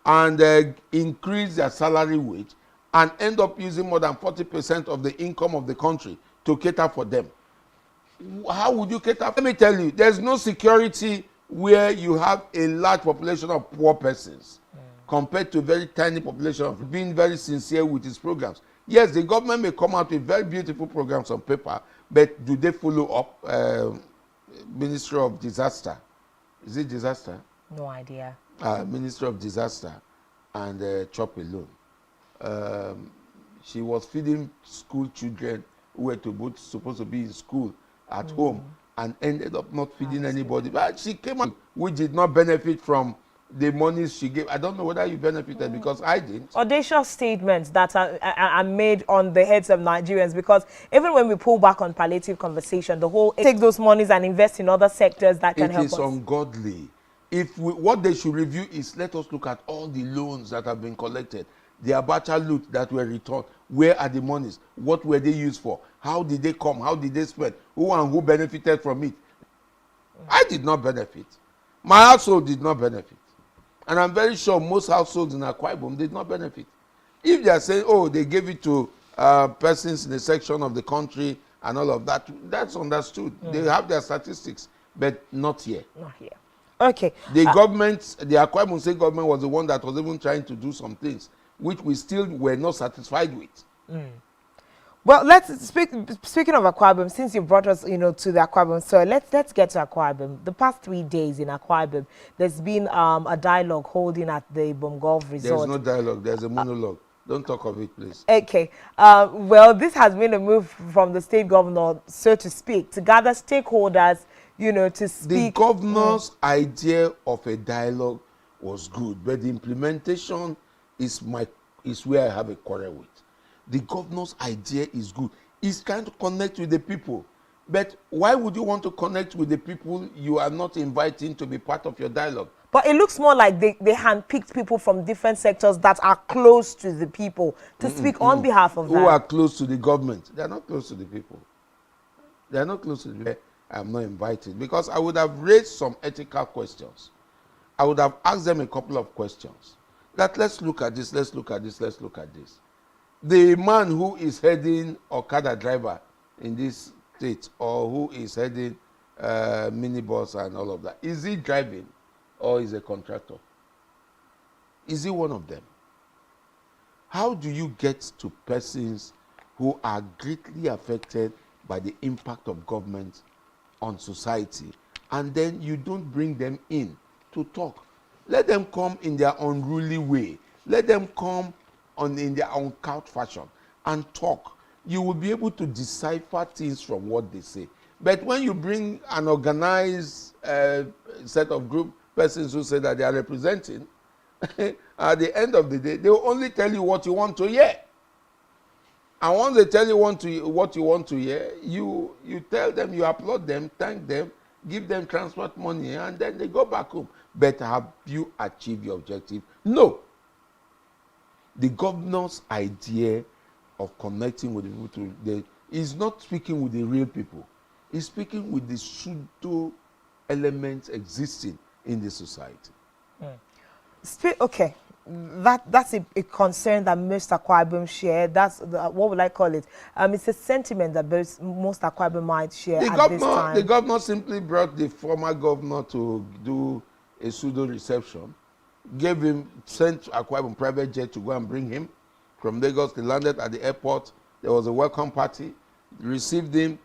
and increase their salary wage, and end up using more than 40% of the income of the country to cater for them. How would you cater? Let me tell you, there's no security where you have a large population of poor persons compared to a very tiny population of being very sincere with its programs. Yes, the government may come out with very beautiful programs on paper, but do they follow up? Ministry of Disaster. Is it disaster? No idea. Ministry of Disaster and Chop Alone. She was feeding school children who were supposed to be in school at home, and ended up not feeding anybody. But she came out, which did not benefit from the monies she gave. I don't know whether you benefited, because I didn't. Audacious statements that are made on the heads of Nigerians, because even when we pull back on palliative conversation, the whole take those monies and invest in other sectors that can help us. It is ungodly. What they should review is, let us look at all the loans that have been collected, the Abacha loot that were returned. Where are the monies? What were they used for? How did they come? How did they spend? Who and who benefited from it? I did not benefit. My household did not benefit. And I'm very sure most households in Akwa Ibom did not benefit. If they are saying, oh, they gave it to persons in a section of the country and all of that, that's understood. They have their statistics, but not here. Not here. Okay. The government, the Akwa Ibom State government was the one that was even trying to do some things which we still were not satisfied with. Well, speaking of Akwa Ibom, since you brought us, to the Akwa Ibom, so let's get to Akwa Ibom. The past 3 days in Akwa Ibom, there's been a dialogue holding at the Ibom Golf Resort. There's no dialogue, there's a monologue. Don't talk of it, please. Okay. Well, this has been a move from the state governor, so to speak, to gather stakeholders, to speak. The governor's idea of a dialogue was good, but the implementation is where I have a quarrel with. The governor's idea is good. He's trying to connect with the people. But why would you want to connect with the people you are not inviting to be part of your dialogue? But it looks more like they handpicked people from different sectors that are close to the people to speak on behalf of them. Who are close to the government. They are not close to the people. They are not close to the people. I am not invited because I would have raised some ethical questions. I would have asked them a couple of questions. That let's look at this, let's look at this, let's look at this. The man who is heading Okada driver in this state, or who is heading minibus and all of that, is he driving or is a contractor? Is he one of them? How do you get to persons who are greatly affected by the impact of government on society, and then you don't bring them in to talk? Let them come in their unruly way. Let them come in their uncouth fashion and talk. You will be able to decipher things from what they say. But when you bring an organized set of group persons who say that they are representing, at the end of the day, they will only tell you what you want to hear. And once they tell you what you want to hear, you tell them, you applaud them, thank them, give them transport money, and then they go back home. But have you achieved your objective? No. The governor's idea of connecting with the people is not speaking with the real people. He's speaking with the pseudo elements existing in the society. Okay, that's a concern that most Akwa Ibom share. That's what would I call it? It's a sentiment that most Akwa Ibom might share at this time. The governor simply brought the former governor to do a pseudo reception, sent Akwa Ibom private jet to go and bring him from Lagos. He landed at the airport. There was a welcome party, received him,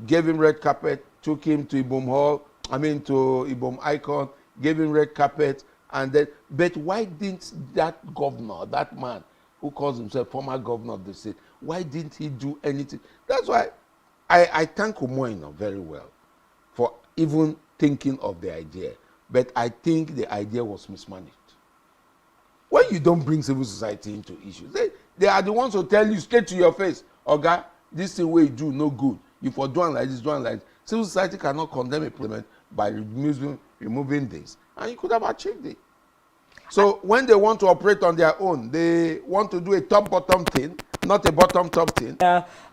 gave him red carpet, took him to Ibom Icon, gave him red carpet, and then, but why didn't that governor, that man who calls himself former governor of the state, why didn't he do anything? That's why I thank Umoino very well for even thinking of the idea, but I think the idea was mismanaged. When you don't bring civil society into issues, they are the ones who tell you straight to your face, Oga, this thing way you do no good. You for doing like this, doing like this. Civil society cannot condemn a parliament by removing this, and you could have achieved it. So when they want to operate on their own, they want to do a top-bottom thing, not a bottom-top thing.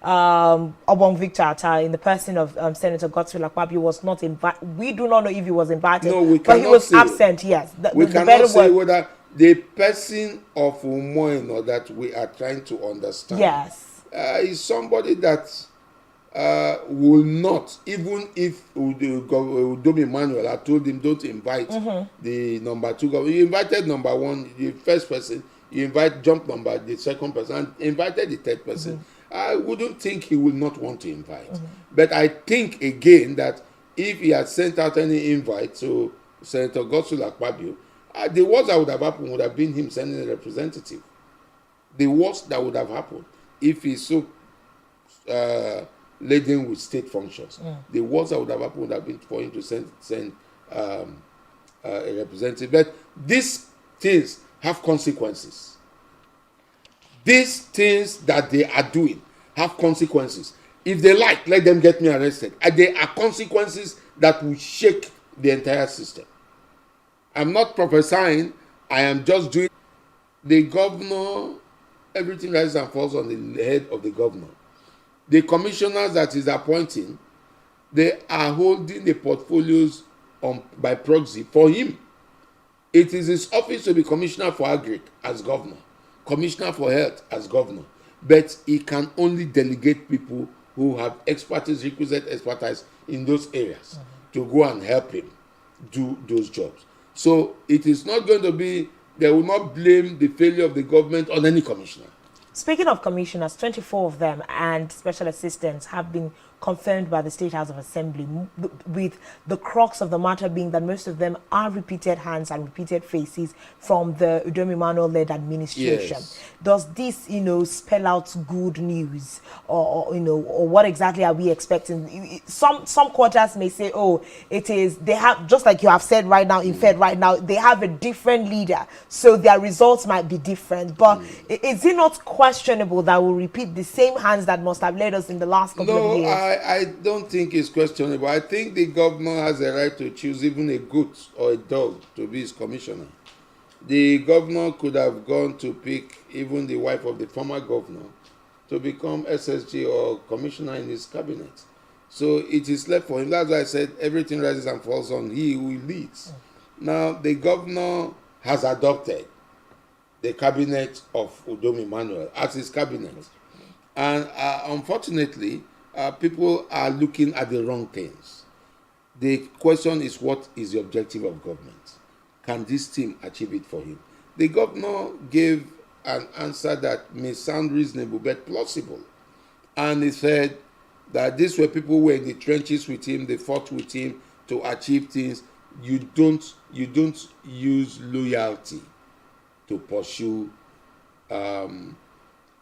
Obon Victor Atta, in the person of Senator Godswill Akpabio, was not invited. We do not know if he was invited, no, but he was absent, yes. We cannot say whether the person of Umoino that we are trying to understand is somebody that will not, even if Udomi Manuel had told him don't invite the number 2 governor. You invited number 1, the first person, you invite jump number, the second person, and invited the third person. I wouldn't think he will not want to invite. But I think again that if he had sent out any invite to Senator Godswill Akpabio, the worst that would have happened would have been him sending a representative. The worst that would have happened if he so laden with state functions. The worst that would have happened would have been for him to send a representative. But these things have consequences. These things that they are doing have consequences. If they like, let them get me arrested. There are consequences that will shake the entire system. I'm not prophesying. I am just doing. The governor, everything rises and falls on the head of the governor. The commissioners that is appointing, they are holding the portfolios by proxy for him. It is his office to be commissioner for agric as governor, commissioner for health as governor, but he can only delegate people who have requisite expertise in those areas to go and help him do those jobs. So it is not going to be, they will not blame the failure of the government on any commissioner. Speaking of commissioners, 24 of them and special assistants have been confirmed by the State House of Assembly, with the crux of the matter being that most of them are repeated hands and repeated faces from the Udom Emmanuel-led administration. Yes. Does this, spell out good news, or what exactly are we expecting? Some quarters may say, oh, it is, they have, just like you have said right now, in Fed right now, they have a different leader, so their results might be different. But is it not questionable that we'll repeat the same hands that must have led us in the last couple of years? I don't think it's questionable. I think the governor has a right to choose even a goat or a dog to be his commissioner. The governor could have gone to pick even the wife of the former governor to become SSG or commissioner in his cabinet. So it is left for him. That's why I said everything rises and falls on he who leads. Now, the governor has adopted the cabinet of Udom Emmanuel as his cabinet. And unfortunately, people are looking at the wrong things. The question is, what is the objective of government? Can this team achieve it for him? The governor gave an answer that may sound reasonable but plausible. And he said that these were people who were in the trenches with him, they fought with him to achieve things. You don't use loyalty to pursue.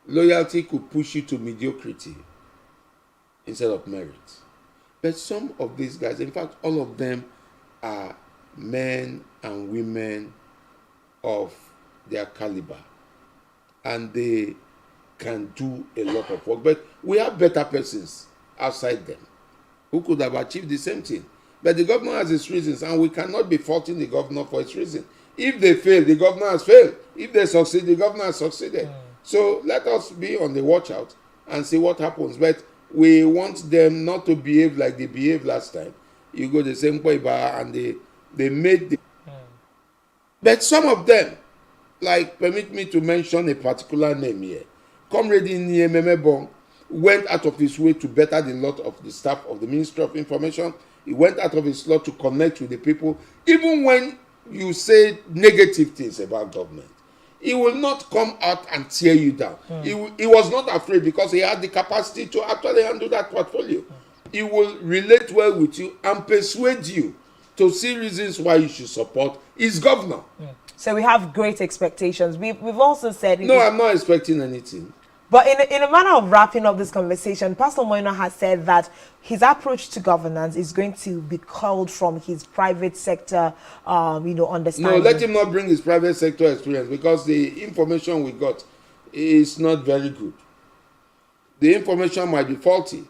Loyalty could push you to mediocrity instead of merit. But some of these guys, in fact, all of them are men and women of their caliber, and they can do a lot of work. But we have better persons outside them who could have achieved the same thing. But the governor has his reasons, and we cannot be faulting the governor for his reason. If they fail, the governor has failed. If they succeed, the governor has succeeded. So let us be on the watch out and see what happens. But we want them not to behave like they behaved last time. You go the same way, and they made the... But some of them, like, permit me to mention a particular name here. Comrade Nyememebong went out of his way to better the lot of the staff of the Ministry of Information. He went out of his lot to connect with the people. Even when you say negative things about government, he will not come out and tear you down. He was not afraid because he had the capacity to actually handle that portfolio. He will relate well with you and persuade you to see reasons why you should support his governor. So we have great expectations. We've also said... No, I'm not expecting anything. But in a manner of wrapping up this conversation, Pastor Moino has said that his approach to governance is going to be culled from his private sector, understanding. No, let him not bring his private sector experience, because the information we got is not very good. The information might be faulty.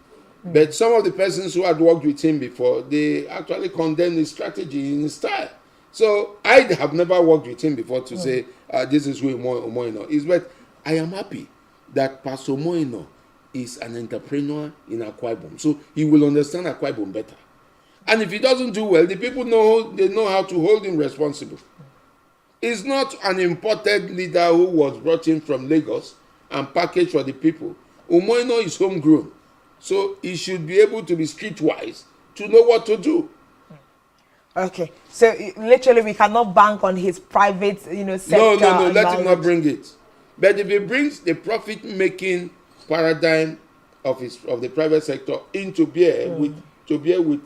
But some of the persons who had worked with him before, they actually condemned his strategy in his style. So I have never worked with him before to say this is who Moino is. But I am happy that Pastor Moino is an entrepreneur in Akwa Ibom. So he will understand Akwa Ibom better. And if he doesn't do well, the people know how to hold him responsible. He's not an imported leader who was brought in from Lagos and packaged for the people. Moino is homegrown. So he should be able to be streetwise to know what to do. Okay, so literally we cannot bank on his private, sector. No, let him not bring it. But if he brings the profit-making paradigm of the private sector into bear with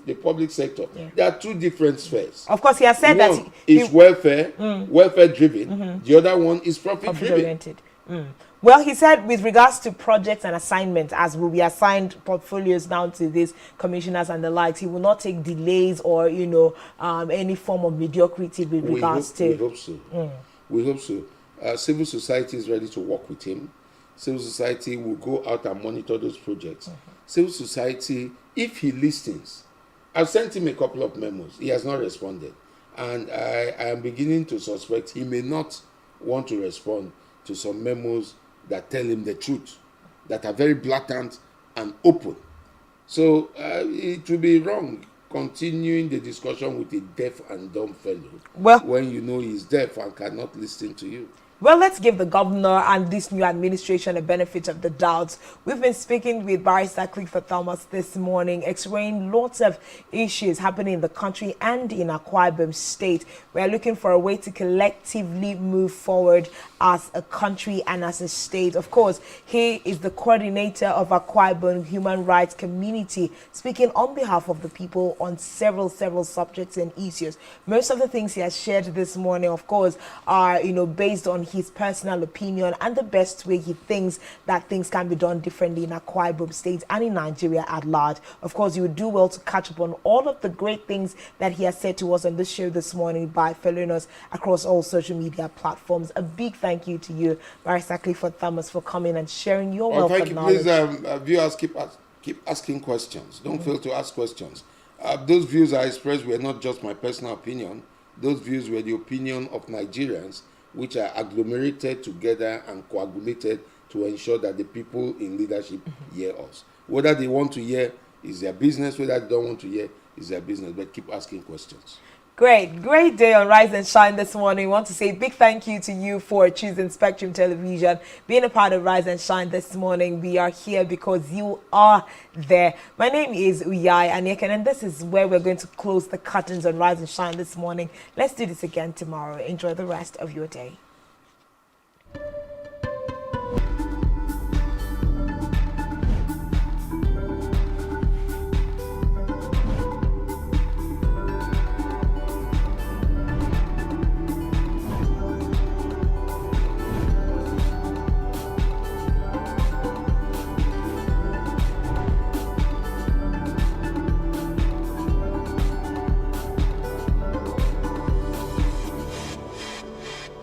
the public sector, there are two different spheres. Of course, he has said one is welfare-driven. The other one is profit-driven. Well, he said with regards to projects and assignments, as will be assigned portfolios down to these commissioners and the likes, he will not take delays or, any form of mediocrity with regards to... We hope so. We hope so. Civil society is ready to work with him. Civil society will go out and monitor those projects. Civil society, if he listens, I've sent him a couple of memos. He has not responded. And I am beginning to suspect he may not want to respond to some memos that tell him the truth, that are very blatant and open. So it will be wrong continuing the discussion with a deaf and dumb fellow when you know he's deaf and cannot listen to you. Well, let's give the governor and this new administration a benefit of the doubt. We've been speaking with Barrister Clifford Thomas this morning, explaining lots of issues happening in the country and in Akwa Ibom State. We are looking for a way to collectively move forward as a country and as a state. Of course, he is the coordinator of Akwa Ibom Human Rights Community, speaking on behalf of the people on several subjects and issues. Most of the things he has shared this morning, of course, are based on his personal opinion and the best way he thinks that things can be done differently in Akwa Ibom State and in Nigeria at large. Of course, you would do well to catch up on all of the great things that he has said to us on this show this morning by following us across all social media platforms. A big thank you to you, Barrister Clifford Thomas, for coming and sharing your wealth of knowledge. Please, viewers, keep asking questions. Don't fail to ask questions. Those views I expressed were not just my personal opinion. Those views were the opinion of Nigerians, which are agglomerated together and coagulated to ensure that the people in leadership hear us. Whether they want to hear is their business, whether they don't want to hear is their business, but keep asking questions. Great day on Rise and Shine this morning. We want to say a big thank you to you for choosing Spectrum Television, being a part of Rise and Shine this morning. We are here because you are there. My name is Uyai Anyeken, and this is where we're going to close the curtains on Rise and Shine this morning. Let's do this again tomorrow. Enjoy the rest of your day.